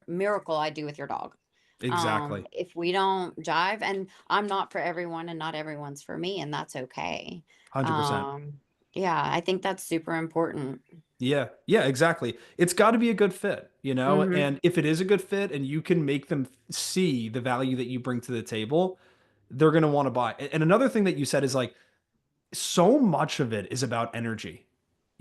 miracle I do with your dog. exactly. If we don't jive, and I'm not for everyone, and not everyone's for me, and that's okay. 100%. Yeah, I think that's super important. Yeah, yeah, exactly. It's got to be a good fit, Hmm. and if it is a good fit and you can make them see the value that you bring to the table, they're going to want to buy. And another thing that you said is like, so much of it is about energy.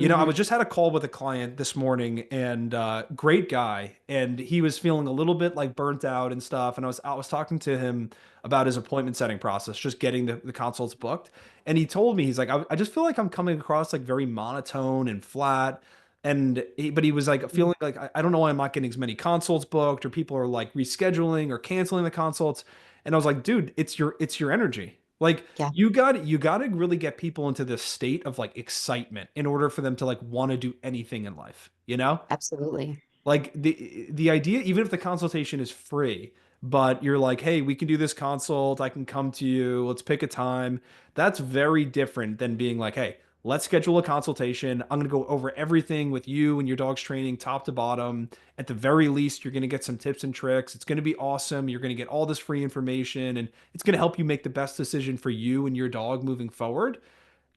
I was Hmm. just had a call with a client this morning and great guy. And he was feeling a little bit like burnt out and stuff. And I was talking to him about his appointment setting process, just getting the consults booked. And he told me, he's like, I just feel like I'm coming across like very monotone and flat. But he was like feeling like, I don't know why I'm not getting as many consults booked, or people are like rescheduling or canceling the consults. And I was like, dude, it's your energy. Like Yeah, you got to really get people into this state of like excitement in order for them to like want to do anything in life, you know? absolutely. Like the idea, even if the consultation is free, but you're like, hey, we can do this consult, I can come to you, let's pick a time. That's very different than being like, hey, let's schedule a consultation. I'm gonna go over everything with you and your dog's training, top to bottom. At the very least, you're gonna get some tips and tricks. It's gonna be awesome. You're gonna get all this free information, and it's gonna help you make the best decision for you and your dog moving forward.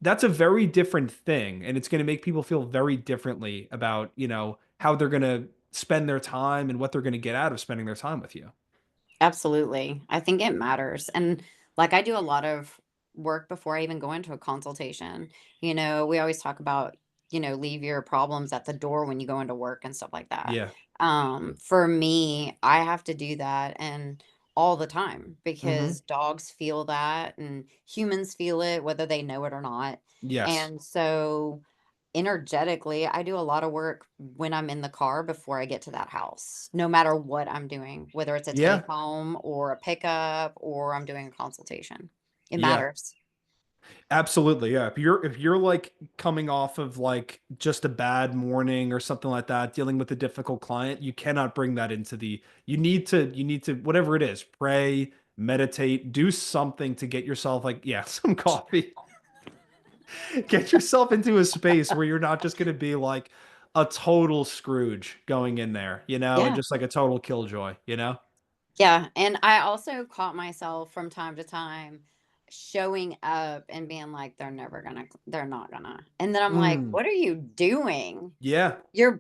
That's a very different thing, and it's going to make people feel very differently about, how they're going to spend their time and what they're going to get out of spending their time with you. Absolutely. I think it matters. And like I do a lot of work before I even go into a consultation. We always talk about, leave your problems at the door when you go into work and stuff like that. Yeah. For me, I have to do that and all the time Hmm. because dogs feel that and humans feel it, whether they know it or not. Yes. And so energetically, I do a lot of work when I'm in the car before I get to that house, no matter what I'm doing, whether it's a take Yeah. home or a pickup or I'm doing a consultation. It Yeah. matters. Absolutely. Yeah. If you're like coming off of like just a bad morning or something like that, dealing with a difficult client, you cannot bring that into you need to whatever it is, pray, meditate, do something to get yourself like, yeah, some coffee. Get yourself into a space where you're not just going to be like a total Scrooge going in there, and Yeah. just like a total killjoy, you know? Yeah. And I also caught myself from time to time showing up and being like, they're not gonna. And then I'm like, Mm, what are you doing? yeah, You're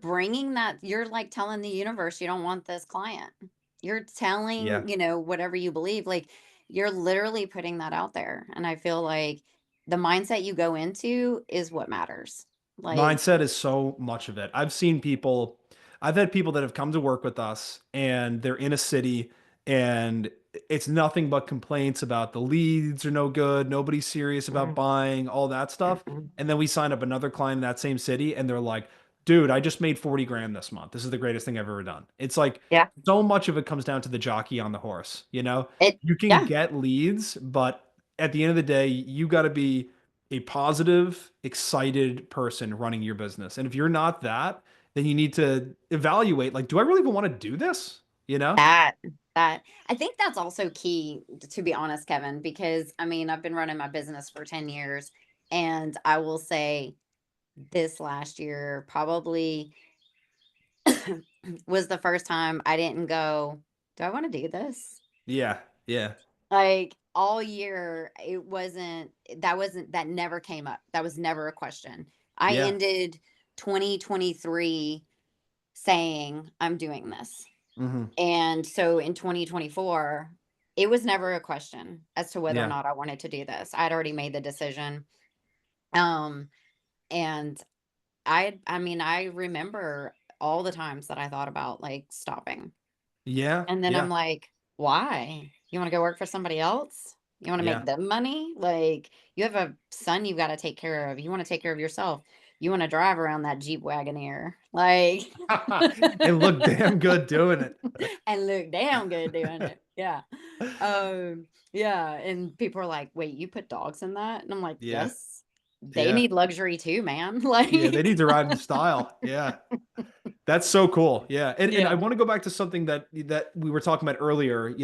like telling the universe you don't want this client. You're telling, yeah. whatever you believe, like you're literally putting that out there. And I feel like the mindset you go into is what matters. Like, Mindset is so much of it. I've had people that have come to work with us and they're in a city and it's nothing but complaints about the leads are no good, nobody's serious about mm, buying, all that stuff. mm-mm. And then we sign up another client in that same city and they're like, dude, I just made 40 grand this month. This is the greatest thing I've ever done. It's like Yeah, so much of it comes down to the jockey on the horse, it, You can yeah, get leads, but at the end of the day, you got to be a positive, excited person running your business. And if you're not that, then you need to evaluate like, do I really even want to do this? You know? that, that, I think that's also key, to be honest, Kevin, because I mean, I've been running my business for 10 years and I will say this last year probably was the first time I didn't go, "Do I wanna do this?" Yeah. Yeah. Like, all year, that never came up. That was never a question. I Yeah. ended 2023 saying, "I'm doing this." Hmm. And so in 2024, it was never a question as to whether or Yeah. not I wanted to do this. I'd already made the decision. Um, and I mean, I remember all the times that I thought about, like, stopping. Yeah. And then I'm Yeah. like, "Why? You wanna go work for somebody else? You wanna make Yeah. them money? Like, you have a son you've gotta take care of. You wanna take care of yourself. You wanna drive around that Jeep Wagoneer, like, And look damn good doing it. and look damn good doing it." Yeah. Yeah, and people are like, "Wait, you put dogs in that?" And I'm like, Yeah. "Yes. They Yeah. need luxury too, man." Yeah. They Like, need to ride in style. Yeah. That's so cool. Yeah. And I yeah. want to go back to something that we were talking about earlier,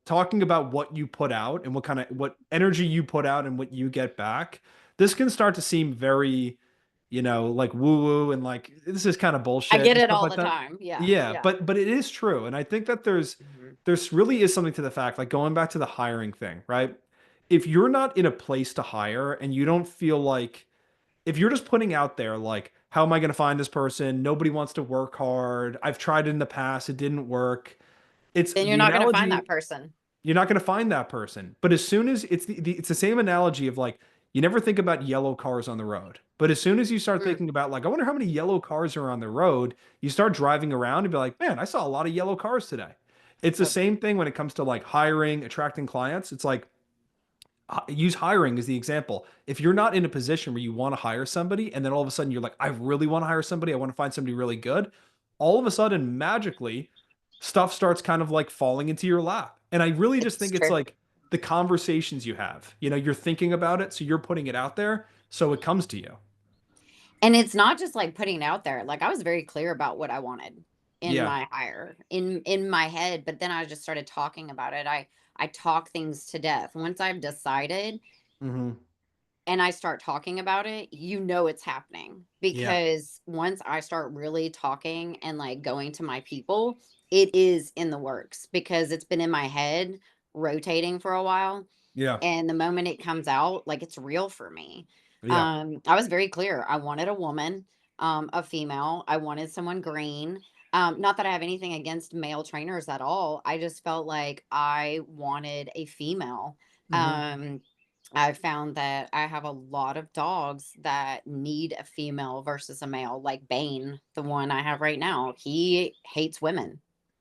talking about what you put out and what energy you put out and what you get back. This can start to seem very, like woo woo and like this is kind of I bullshit get and it stuff all like the that. time. Yeah, Yeah, yeah. but it is true. And I think that there's Mhm. there's really is something to the fact, like going back to the hiring thing, right? If you're not in a place to hire and you don't feel like if you're just putting out there like how am I going to find this person, nobody wants to work hard, I've tried it in the past, it didn't work. It's Then you're the not gonna find that analogy, person. you're not going to find that person, but as soon as it's the same analogy of like you never think about yellow cars on the road, but as soon as you start Mm, thinking about like I wonder how many yellow cars are on the road, you start driving around and be like, man, I saw a lot of yellow cars today. It's the that's same thing when it comes to like hiring, attracting clients. It's like use hiring as the example. If you're not in a position where you want to hire somebody and then all of a sudden you're like, I really want to hire somebody, I want to find somebody really good, all of a sudden magically stuff starts kind of like falling into your lap. And I really just it's think it's true. like the conversations you have. You know, you're thinking about it, so you're putting it out there, so it comes to you. And it's not just like putting it out there. Like I was very clear about what I wanted in Yeah. my hire in my head, but then I just started talking about it. I talk things to death. Once I've decided Hmm. and I start talking about it, you know it's happening. Yeah. Because once I start really talking and like going to my people, it is in the works because it's been in my head rotating for a while. Yeah. And the moment it comes out, like, it's real for me. Yeah. I was very clear. I wanted a woman, a female. I wanted someone green. Not that I have anything against male trainers at all. I just felt like I wanted a female. Hmm. Um, I found that I have a lot of dogs that need a female versus a male, like Bane, the one I have right now. He hates women.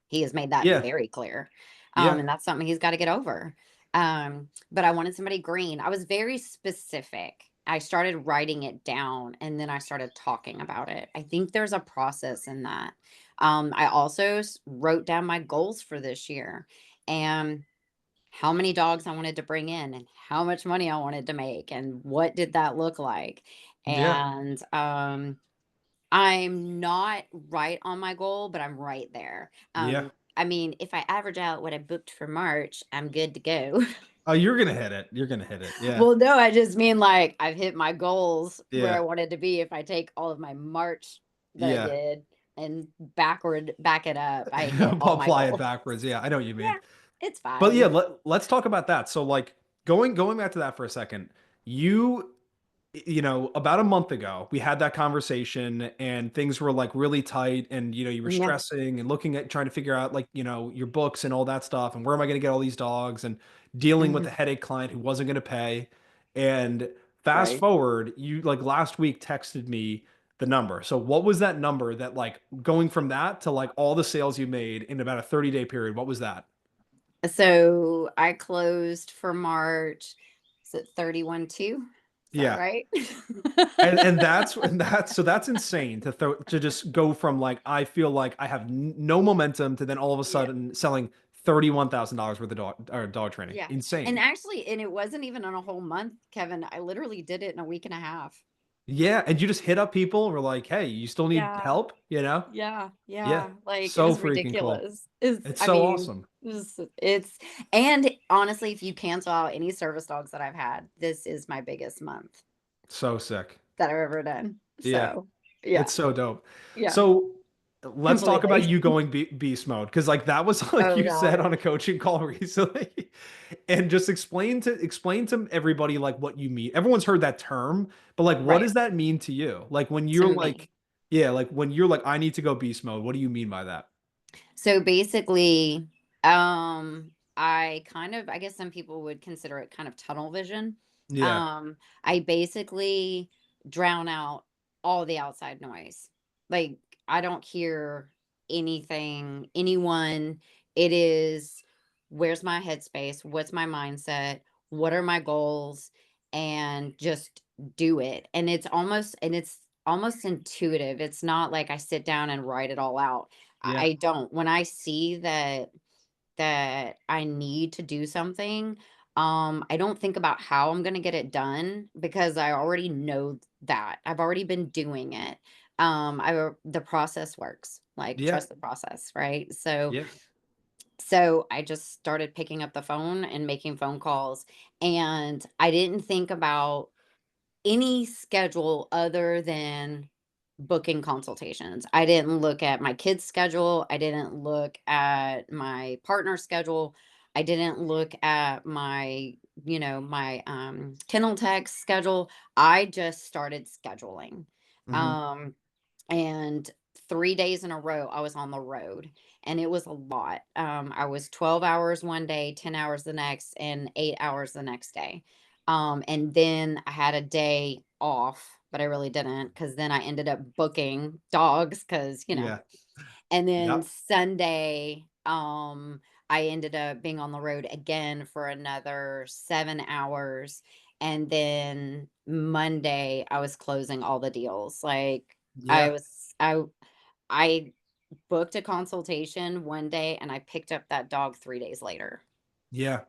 He has made that Yeah. very clear. Yeah. And that's something he's got to get over. But I wanted somebody green. I was very specific. I started writing it down and then I started talking about it. I think there's a process in that. I also wrote down my goals for this year and how many dogs I wanted to bring in and how much money I wanted to make and what did that look like. Yeah. And I'm not right on my goal, but I'm right there. Yeah. I mean, if I average out what I booked for March, I'm good to go. Oh, you're gonna hit it. You're gonna hit it. Yeah. Well, no, I just mean like I've hit my goals where I Yeah. wanted to be. If I take all of my March that I Yeah. did and back it up, I hit all my Apply it goals. backwards. Yeah, I know what you mean. Yeah, it's But yeah, fine. let's talk about that. So like going back to that for a second, you you know, about a month ago, we had that conversation and things were like really tight and you were Yeah. stressing and looking at trying to figure out like, your books and all that stuff and where am I going to get all these dogs and dealing with the Mhm. headache client who wasn't going to pay. And fast Right. forward, you like last week texted me the number. So what was that number that like going from that to like all the sales you made in about a 30-day period? What was that? So I closed for March. Is it 31 2? Is that Yeah. right? And that's insane to just go from like I feel like I have no momentum to then all of a Yeah. sudden selling $31,000 worth of dog training. Yeah. And Insane. actually, and it wasn't even on a whole month, Kevin. I literally did it in a week and a half. Yeah, and you just hit up people and were like, "Hey, you still need Yeah. help?" You know? Yeah, Yeah, yeah, like, it so was freaking cool. ridiculous. It's It's I so mean, awesome. it's and honestly, if you cancel out any service dogs that I've had, this is my biggest month So sick. that I've ever done. Yeah. So, yeah, It's so dope. yeah, So let's talk about completely. you going beast mode because like that was like Oh you said god. on a coaching call recently, and just explain to everybody like what you mean. Everyone's heard that term, but like what Right, does that mean to you? Like when to you're me. like, yeah, like when you're like, I need to go beast mode. What do you mean by that? So, basically, I guess some people would consider it kind of tunnel vision. Yeah. I basically drown out all the outside noise. Like, I don't hear anything, anyone. It is where's my headspace? What's my mindset? What are my goals? And just do it. And it's almost intuitive. It's not like I sit down and write it all out. Yeah. I don't. When I see that I need to do something, I don't think about how I'm gonna get it done because I already know that. I've already been doing it. The process works. Like Yeah. trust the process, right? So Yeah. so I just started picking up the phone and making phone calls and I didn't think about any schedule other than booking consultations. I didn't look at my kids' schedule. I didn't look at my partner's schedule. I didn't look at my kennel tech schedule. I just started scheduling. Hmm. Um, and 3 days in a row, I was on the road and it was a lot. I was 12 hours one day, 10 hours the next, and 8 hours the next day. And then I had a day off, but I really didn't because then I ended up booking dogs because. Yeah. And then Yep. Sunday, I ended up being on the road again for another 7 hours. And then Monday, I was closing all the deals. Like I Yeah. was, I booked a consultation one day and I picked up that dog 3 days later. Yeah.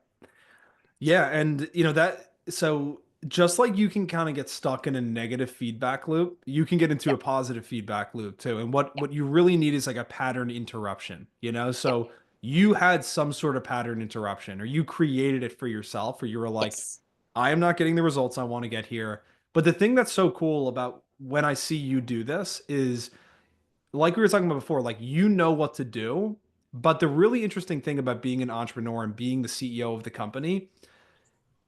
Yeah, and that so just like you can kind of get stuck in a negative feedback loop, you can get into a Yep. positive feedback loop too. And Yep. what you really need is like a pattern interruption. Yep. So you had some sort of pattern interruption or you created it for yourself or you were like, Yes. I am not getting the results I want to get here. But the thing that's so cool about when I see you do this is like we were talking about before, like you know what to do. But the really interesting thing about being an entrepreneur and being the CEO of the company,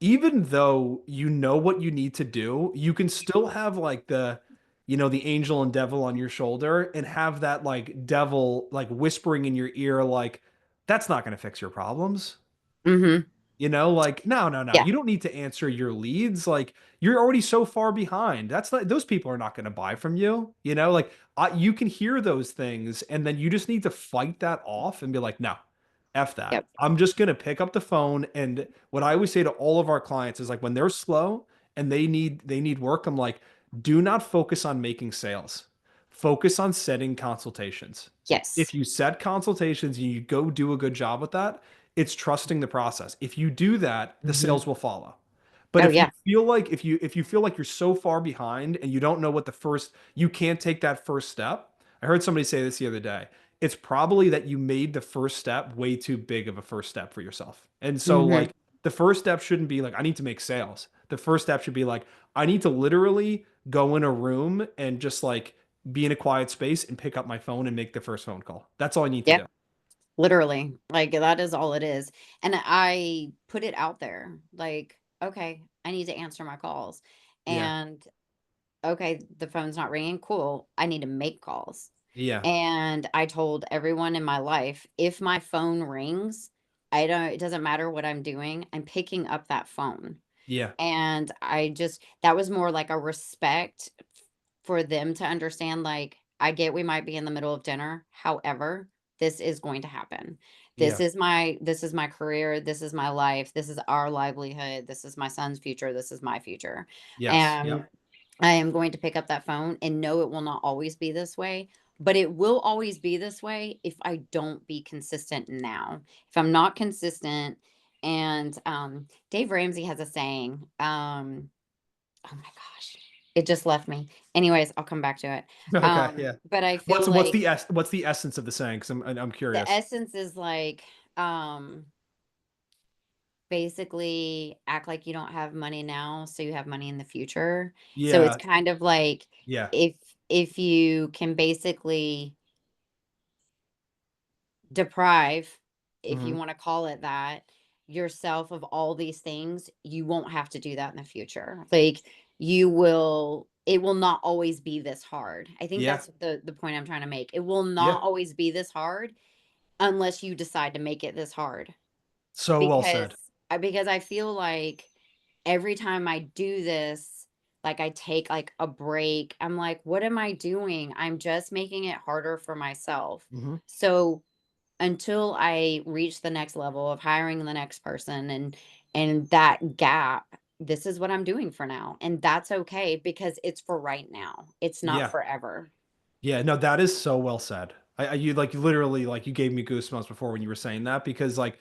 even though you know what you need to do, you can still have like the angel and devil on your shoulder and have that like devil like whispering in your ear, like, that's not going to fix your problems. Mm-hmm. Like, no, no, no. Yeah. You don't need to answer your leads. Like, you're already so far behind. That's not, those people are not going to buy from you. Like, you can hear those things, and then you just need to fight that off and be like, no, F that. Yep. I'm just going to pick up the phone. And what I always say to all of our clients is like, when they're slow and they need work, I'm like, do not focus on making sales. Focus on setting consultations. If Yes. you set consultations and you go do a good job with that, it's trusting the process. If you do that, the Mm-hmm. sales will follow. But Oh if you yeah. feel like if you feel like you're so far behind and you don't know what you can't take that first step. I heard somebody say this the other day. It's probably that you made the first step way too big of a first step for yourself. And so Mm-hmm. like the first step shouldn't be like I need to make sales. The first step should be like I need to literally go in a room and just like be in a quiet space and pick up my phone and make the first phone call. That's all I need to Yeah. do. Literally, like that is all it is. And I put it out there, like, okay, I need to answer my calls. Yeah. And okay, the phone's not ringing. Cool. I need to make calls. Yeah. And I told everyone in my life, if my phone rings, it doesn't matter what I'm doing, I'm picking up that phone. Yeah. And that was more like a respect for them to understand, like, I get we might be in the middle of dinner. However, this is going to happen. Yeah. This is my career. This is my life. This is our livelihood. This is my son's future. This is my future. Yes. And Yep. I am going to pick up that phone and know it will not always be this way, but it will always be this way if I don't be consistent now. If I'm not consistent, and Dave Ramsey has a saying. Oh my gosh, it just left me. Anyways, I'll come back to it. Okay. Yeah. But I What's feel what's like the what's the essence of the saying? Because I'm the curious. essence is like, um, basically act like you don't have money now, so you have money in the future. So it's Yeah. kind of like Yeah. if if you can basically deprive, if you Hmm. want to call it that, yourself of all these things, you won't have to do that in the future. Like it will not always be this hard. I think Yeah. that's the point I'm trying to make. It will Yeah. not always be this hard unless you decide to make it this hard. So well Because said. because I feel like every time I do this, like I take like a break, I'm like, what am I doing? I'm just making it harder for myself. Hmm. So until I reach the next level of hiring the next person, and that gap, this is what I'm doing for now. And that's okay because it's for right now. It's not Yeah. forever. Yeah. No, that is so well said. You like literally like you gave me goosebumps before when you were saying that because like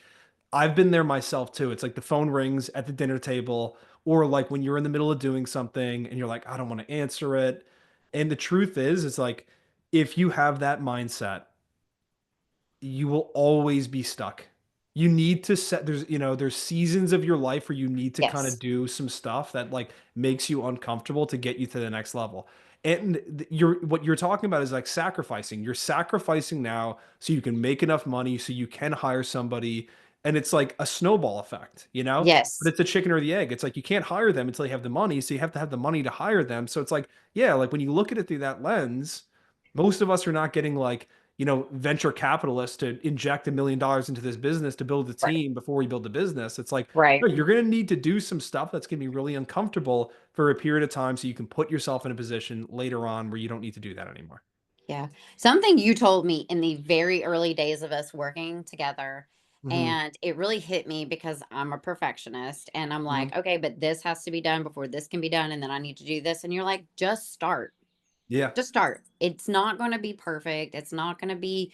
I've been there myself too. It's like the phone rings at the dinner table, or like when you're in the middle of doing something and you're like, I don't want to answer it. And the truth is, it's like if you have that mindset, you will always be stuck. You need to set there's seasons of your life where you need to kind of Yes. do some stuff that like makes you uncomfortable to get you to the next level. And you're what you're talking about is like sacrificing. You're sacrificing now so you can make enough money so you can hire somebody, and it's like a snowball effect. But Yes. it's a chicken or the egg. It's like you can't hire them until you have the money, so you have to have the money to hire them. So it's like, yeah, like when you look at it through that lens, most of us are not getting like venture capitalists to inject $1 million into this business to build the Right. team before we build the business. It's like, Right. no, you're going to need to do some stuff that's going to be really uncomfortable for a period of time so you can put yourself in a position later on where you don't need to do that anymore. Yeah. Something you told me in the very early days of us working together, Hmm. and it really hit me because I'm a perfectionist and I'm Hmm. like, okay, but this has to be done before this can be done. And then I need to do this. And you're like, just start. Yeah. Just start. It's not going to be perfect. It's not going to be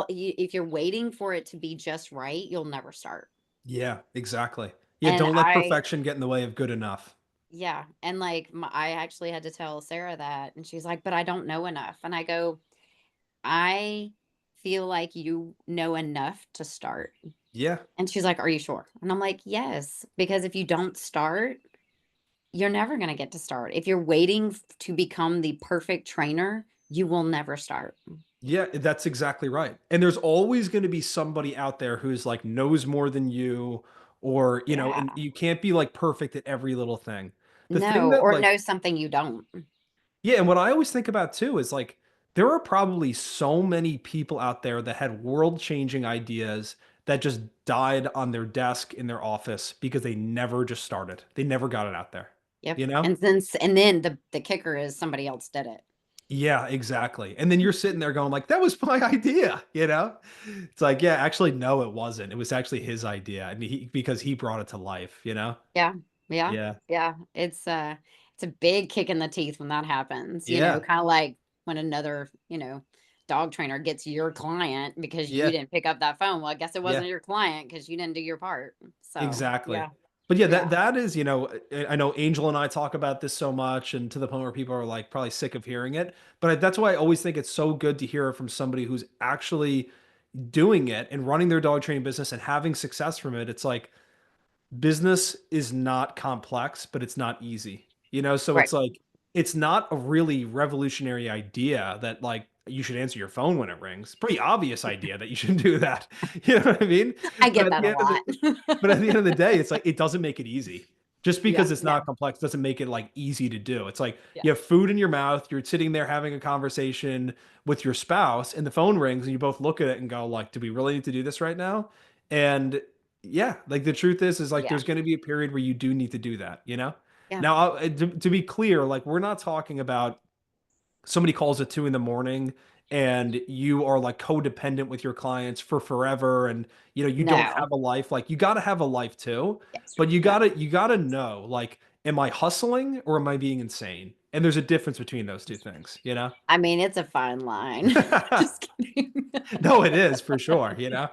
if you're waiting for it to be just right, you'll never start. Yeah, exactly. Yeah, And don't let perfection get in the way of good enough. yeah, and like I actually had to tell Sarah that, and she's like, "But I don't know enough." And I go, "I feel like you know enough to start." Yeah. And she's like, "Are you sure?" And I'm like, "Yes, because if you don't start, you're never going to get to start. If you're waiting to become the perfect trainer, you will never start." Yeah, that's exactly right. And there's always going to be somebody out there who's like knows more than you, or, Yeah. and you can't be like perfect at every little thing. The thing No, that or like, know something you don't. yeah, and what I always think about too is like there are probably so many people out there that had world-changing ideas that just died on their desk in their office because they never just started. They never got it out there. Yep. You know? And then the kicker is somebody else did it. Yeah, exactly. And then you're sitting there going like, that was my idea, you know? It's like, yeah, actually, no, it wasn't. It was actually his idea. I mean, because he brought it to life, you know? Yeah. Yeah. Yeah. Yeah. It's a big kick in the teeth when that happens, Yeah. kind of like when another, dog trainer gets your client because you Yeah. didn't pick up that phone. Well, I guess it Yeah. wasn't your client because you didn't do your part. So, Exactly. yeah. But yeah, that Yeah. that is, I know Angel and I talk about this so much and to the point where people are like probably sick of hearing it. But that's why I always think it's so good to hear it from somebody who's actually doing it and running their dog training business and having success from it. It's like business is not complex, but it's not easy. So Right. it's like it's not a really revolutionary idea that like you should answer your phone when it rings. Pretty obvious idea that you should do that. You know what I mean? I But get at that the a end of lot. the but at the end of the day, it's like it doesn't make it easy. Just Yeah. because it's Yeah. not complex doesn't make it like easy to do. It's like Yeah. you have food in your mouth, you're sitting there having a conversation with your spouse, and the phone rings, and you both look at it and go, like, do we really need to do this right now? And yeah, like the truth is like Yeah. there's going to be a period where you do need to do that, you know? Yeah. Now, to be clear, like we're not talking about somebody calls at 2 in the morning and you are like codependent with your clients for forever and you don't No. have a life. Like you got to have a life too, Yes. but you Yeah. got to you got to know like am I hustling or am I being insane? And there's a difference between those two things, you know? I mean, it's a fine line. Just kidding. No, it is for sure, you know?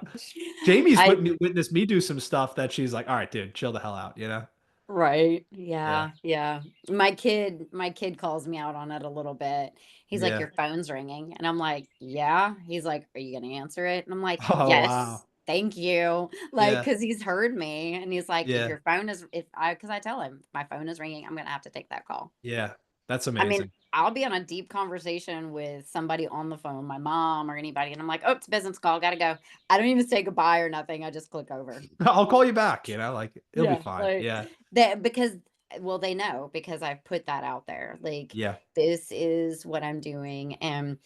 Jamie's I witnessed me do some stuff that she's like, all right, dude, chill the hell out, you know? Right. Yeah. Yeah, yeah. My kid calls me out on it a little bit. He's like, Yeah. "Your phone's ringing." And I'm like, "Yeah." He's like, "Are you gonna answer it?" And I'm like, Oh, "Yes, wow. thank you." Like, Yeah. because he's heard me and he's like, "If Yeah. your phone is if I because I tell him, "If my phone is ringing, I'm gonna have to take that call." Yeah. That's I mean, amazing. I'll be on a deep conversation with somebody on the phone, my mom or anybody, and I'm like, "Oh, it's a business call, gotta go." I don't even say goodbye or nothing, I just click over. I'll call you back, like it'll be Yeah, fine. like, Yeah. that because well, they know because I've put that out there, like, Yeah. this is what I'm doing, and,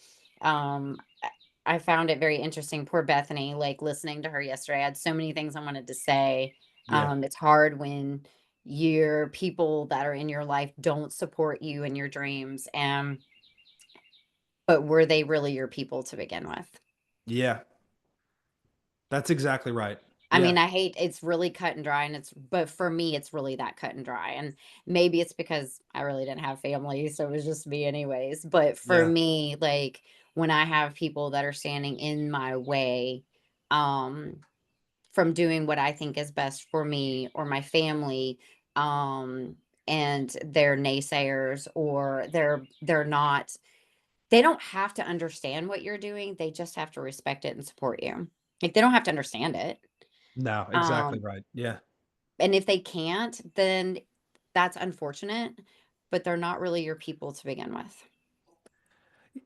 I found it very interesting, poor Bethany, like, listening to her yesterday, I had so many things I wanted to say. Yeah. It's hard when your people that are in your life don't support you and your dreams, and but were they really your people to begin with? Yeah. That's exactly right. I Yeah. mean, I hate it's really cut and dry, and but for me, it's really that cut and dry. And maybe it's because I really didn't have family, so it was just me anyways. But for Yeah. me, like when I have people that are standing in my way, um, from doing what I think is best for me or my family, um, and they're naysayers or they're not, they don't have to understand what you're doing. They just have to respect it and support you. Like they don't have to understand it. No, exactly Um, right. Yeah. and if they can't, then that's unfortunate, but they're not really your people to begin with.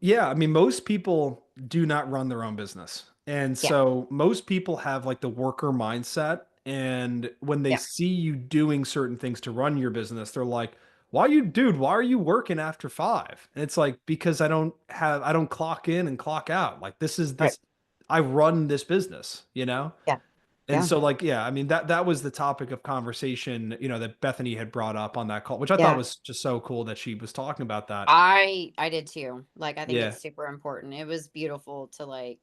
Yeah, I mean, most people do not run their own business. And Yeah, so most people have like the worker mindset. And when they yeah, see you doing certain things to run your business, they're like, why are you working after 5? And it's like, because I don't clock in and clock out. Like right. I run this business, you know? Yeah, And yeah, so like, yeah, I mean, that was the topic of conversation, that Bethany had brought up on that call, which I thought yeah. was just so cool that she was talking about that. I did too. Like, I think Yeah. it's super important. It was beautiful to like,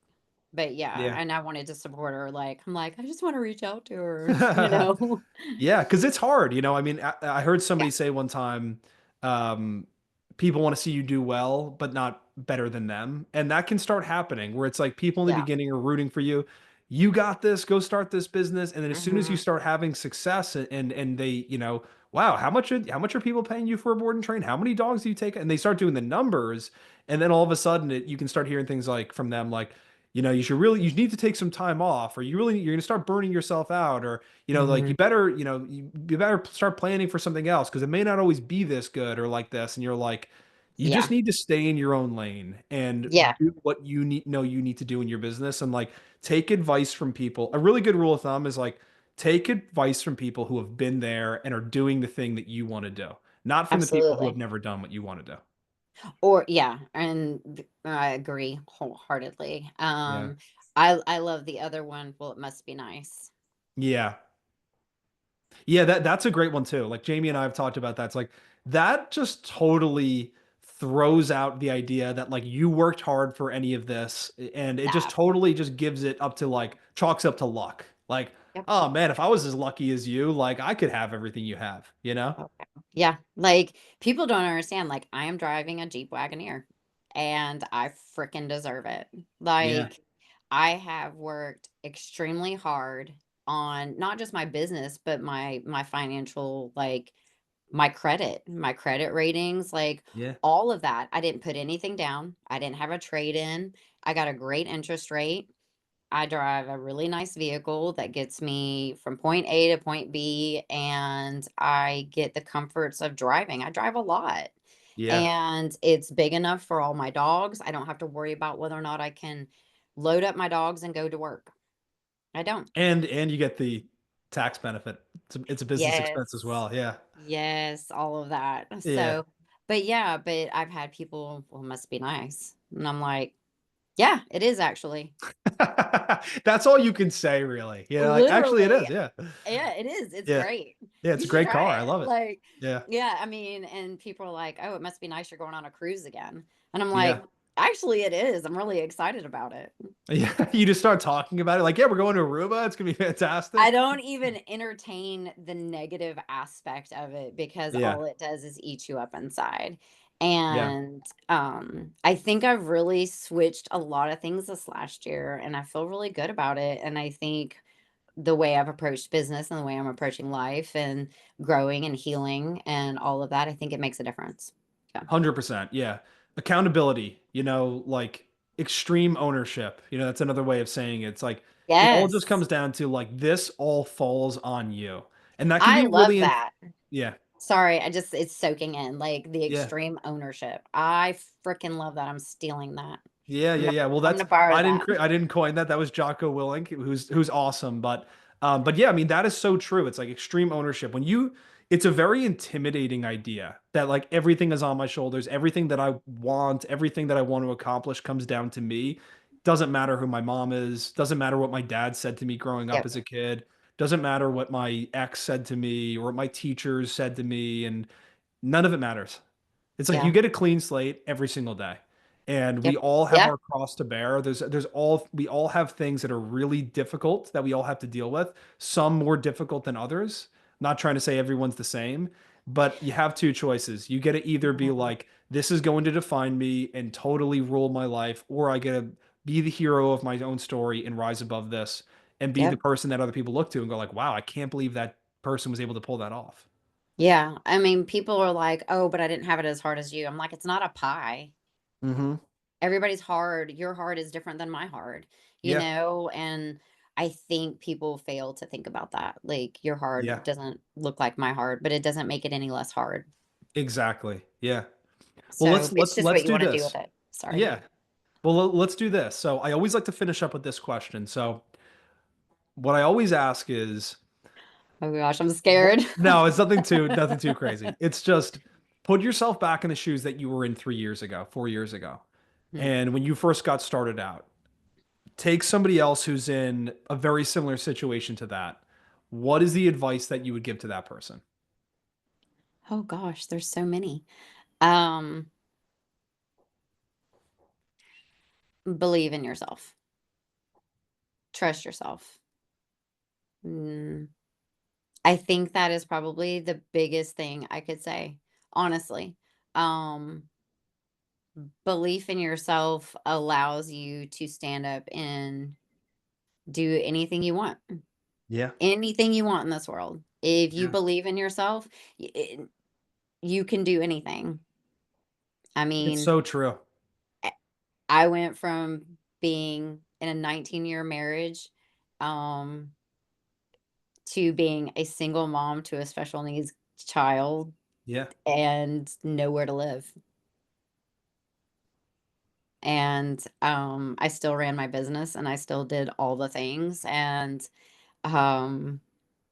but yeah, Yeah. and I wanted to support her. Like, I'm like, I just want to reach out to her. Yeah, because it's hard, I mean, I heard Yeah, somebody say one time, um, people want to see you do well, but not better than them, and that can start happening where it's like people in the yeah, beginning are rooting for you. you got this, go start this business. And then as soon as you Mhm. start having success and they, wow, how much are people paying you for a board and train? How many dogs do you take? And they start doing the numbers, and then all of a sudden you can start hearing things like from them like, you need to take some time off, or you're going to start burning yourself out, or like Mhm. you better start planning for something else because it may not always be this good or like this. And you're like, you just Yeah. need to stay in your own lane and Yeah. do what you need to do in your business, and like take advice from people. A really good rule of thumb is like take advice from people who have been there and are doing the thing that you want to do, not from the people who have Absolutely. never done what you want to do. Or yeah, and I agree wholeheartedly. Yeah. I love the other one. Well, it must be nice. Yeah. Yeah, that's a great one too. Like Jamie and I have talked about that. It's like that just totally throws out the idea that like you worked hard for any of this, and it just No. totally just gives it up to like chalks up to luck. Like, Yep. oh man, if I was as lucky as you, like I could have everything you have, you know? Okay. Yeah. Like people don't understand. Like I am driving a Jeep Wagoneer and I freaking deserve it. Yeah. Like I have worked extremely hard on not just my business, but my financial like my credit ratings, like Yeah. all of that. I didn't put anything down. I didn't have a trade in. I got a great interest rate. I drive a really nice vehicle that gets me from point A to point B, and I get the comforts of driving. I drive a lot, Yeah. and it's big enough for all my dogs. I don't have to worry about whether or not I can load up my dogs and go to work. I don't. And you get the tax benefit. It's a business expense as Yes. well. Yeah. Yes, all of that. Yeah. So, but yeah, but I've had people, well, must be nice. And I'm like, yeah, it is actually. That's all you can say, really. Like actually it is. Literally. Yeah. Yeah, it is. It's Yeah. great. Yeah, it's You a should great try car. I it. love it. Like, Yeah. yeah, I mean, and people are like, "Oh, it must be nice you're going on a cruise again." And I'm Yeah. like, "Actually, it is. I'm really excited about it." Yeah. You just start talking about it. Like, yeah, we're going to Aruba. It's gonna be I fantastic. don't even entertain the negative aspect of it because Yeah. all it does is eat you up inside. Yeah. And I think I've really switched a lot of things this last year and I feel really good about it. And I think the way I've approached business and the way I'm approaching life and growing and healing and all of that, I think it makes a difference. Yeah. 100%. Yeah. Accountability, like extreme ownership. That's another way of saying it. It's like it all just Yes. comes down to like this all falls on you. And that can I be love really that. yeah. Sorry, I just it's soaking in like the Yeah. extreme ownership. I freaking love that. I'm stealing that. Yeah, I'm yeah, gonna, yeah. Well, I'm that's gonna borrow I didn't that. cre- I didn't coin that. That was Jocko Willink, who's awesome. But yeah, I mean that is so true. It's like extreme ownership. It's a very intimidating idea that like everything is on my shoulders. Everything that I want, everything that I want to accomplish comes down to me. Doesn't matter who my mom is. Doesn't matter what my dad said to me growing up Yep. as a kid. Doesn't matter what my ex said to me or what my teachers said to me, and none of it matters. It's like you Yeah. get a clean slate every single day. And we Yep. all have Yeah. our cross to bear. We all have things that are really difficult that we all have to deal with, some more difficult than others. Not trying to say everyone's the same, but you have two choices. You get to either be Mhm. like, this is going to define me and totally rule my life, or I get to be the hero of my own story and rise above this and be the Yep. person that other people look to and go like, wow, I can't believe that person was able to pull that off. Yeah. I mean, people are like, oh, but I didn't have it as hard as you. I'm like, it's not a pie. Hmm. Everybody's hard. Your heart is different than my heart, Yeah. and I think people fail to think about that. Like your heart Yeah. doesn't look like my heart, but it doesn't make it any less hard. Exactly. Yeah. Well, So let's it's let's just let's what you do want to do with this. it. Sorry. Yeah. Well, let's do this. So I always like to finish up with this question. So what I always ask is, Oh gosh, I'm scared. no, it's nothing too crazy. It's just put yourself back in the shoes that you were in 3 years ago, 4 years ago. Hmm. And when you first got started out, take somebody else who's in a very similar situation to that. What is the advice that you would give to that person? Oh gosh, there's so many. Um, Believe in yourself. Trust yourself. Mm, I think that is probably the biggest thing I could say, honestly. Um, Belief in yourself allows you to stand up in Do anything you want. Yeah. Anything you want in this world. If you Yeah. believe in yourself, you can do anything. I It's mean, so true. eh, I went from being in a 19-year marriage, um, to being a single mom to a special needs child Yeah. and nowhere to live. And I still ran my business and I still did all the things. And um,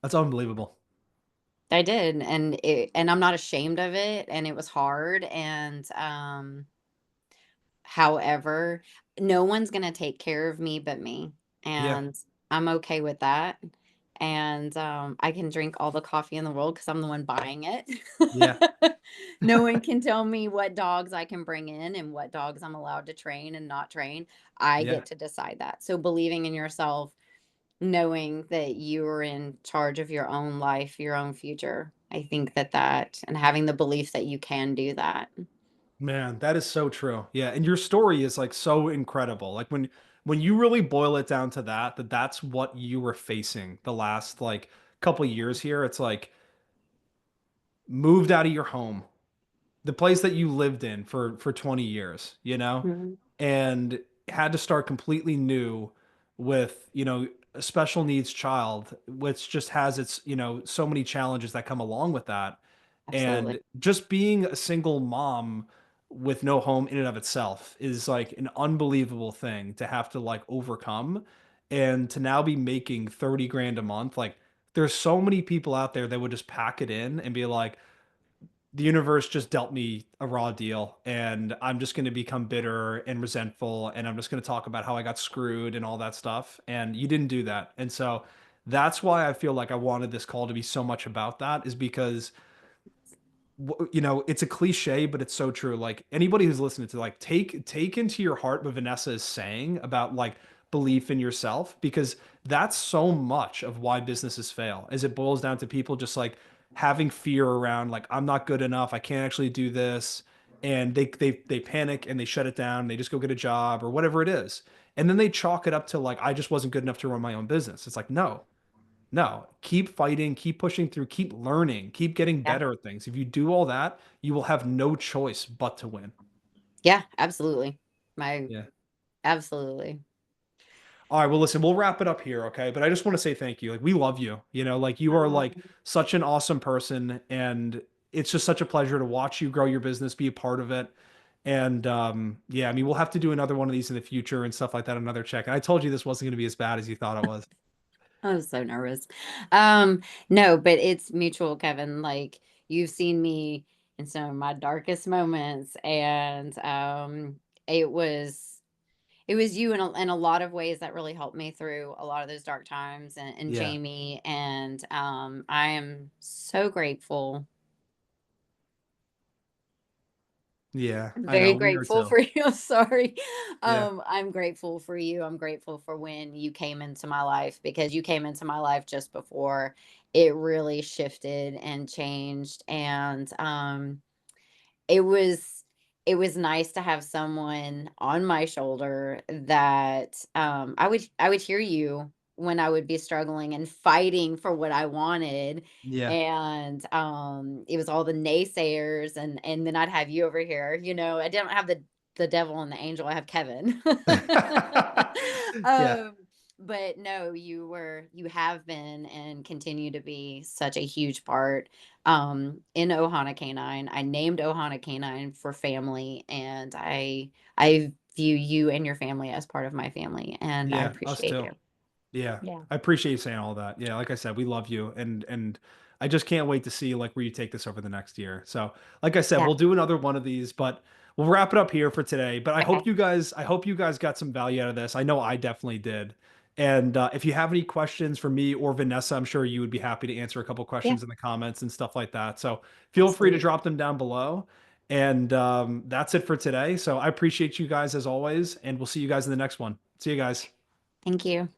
That's unbelievable. I did. And I'm not ashamed of it. And it was hard. And however, no one's gonna take care of me but me, Yeah. and I'm okay with that, and, I can drink all the coffee in the world because 'cause I'm the one buying it. Yeah. No one can tell me what dogs I can bring in and what dogs I'm allowed to train and not train. I Yeah. get to decide that. So believing in yourself, knowing that you are in charge of your own life, your own future, I think that and having the belief that you can do that. Man, that is so true. Yeah, and your story is like so incredible. Like when you really boil it down to that, that's what you were facing the last like couple years here. It's like moved out of your home, the place that you lived in for 20 years, you know, Mhm. and had to start completely new with, you know, a special needs child, which just has its, you know, so many challenges that come along with that. Absolutely. And just being a single mom with no home in and of itself is like an unbelievable thing to have to like overcome. And to now be making 30 grand a month, like there's so many people out there that would just pack it in and be like, the universe just dealt me a raw deal and I'm just going to become bitter and resentful and I'm just going to talk about how I got screwed and all that stuff. And you didn't do that. And so that's why I feel like I wanted this call to be so much about that, is because you know, it's a cliche, but it's so true. Like anybody who's listening to like take into your heart what Vanessa is saying about like belief in yourself, because that's so much of why businesses fail, as it boils down to people just like having fear around like I'm not good enough, I can't actually do this, and they panic and they shut it down, they just go get a job or whatever it is. And then they chalk it up to like I just wasn't good enough to run my own business. It's like no, keep fighting, keep pushing through, keep learning, keep getting Yeah. better at things. If you do all that, you will have no choice but to win. Yeah, absolutely. My Yeah. absolutely. All right. Well, listen, we'll wrap it up here. Okay. But I just want to say thank you. Like, we love you. You know, like you are like Um, such an awesome person. And it's just such a pleasure to watch you grow your business, be a part of it. And yeah, I mean, we'll have to do another one of these in the future and stuff like that, another check. And I told you this wasn't going to be as bad as you thought it was. I was so nervous. Um, no, but it's mutual, Kevin. Like you've seen me in some of my darkest moments, and it was it was you in a lot of ways that really helped me through a lot of those dark times, and Yeah. Jamie, and I am so grateful. Yeah. I'm I very know. We are grateful too. for you. Sorry. Yeah. I'm grateful for you. I'm grateful for when you came into my life, because you came into my life just before it really shifted and changed. And it was it was nice to have someone on my shoulder that I would hear you when I would be struggling and fighting for what I wanted, Yeah. and it was all the naysayers, and then I'd have you over here, I didn't have the devil and the angel, I have Kevin. Yeah. um but no, you have been and continue to be such a huge part in Ohana Canine. I named Ohana Canine for family, and I view you and your family as part of my family, and I Yeah. Us appreciate too. you. Yeah. Yeah. I appreciate you saying all that. Yeah, like I said, we love you and I just can't wait to see like where you take this over the next year. So, like I said, Yeah. we'll do another one of these, but we'll wrap it up here for today. But Okay. I hope you guys got some value out of this. I know I definitely did. And if you have any questions for me or Vanessa, I'm sure you would be happy to answer a couple Yeah. questions in the comments and stuff like that. So feel free to Absolutely. drop them down below. And that's it for today. So I appreciate you guys as always, and we'll see you guys in the next one. See you guys. Thank you.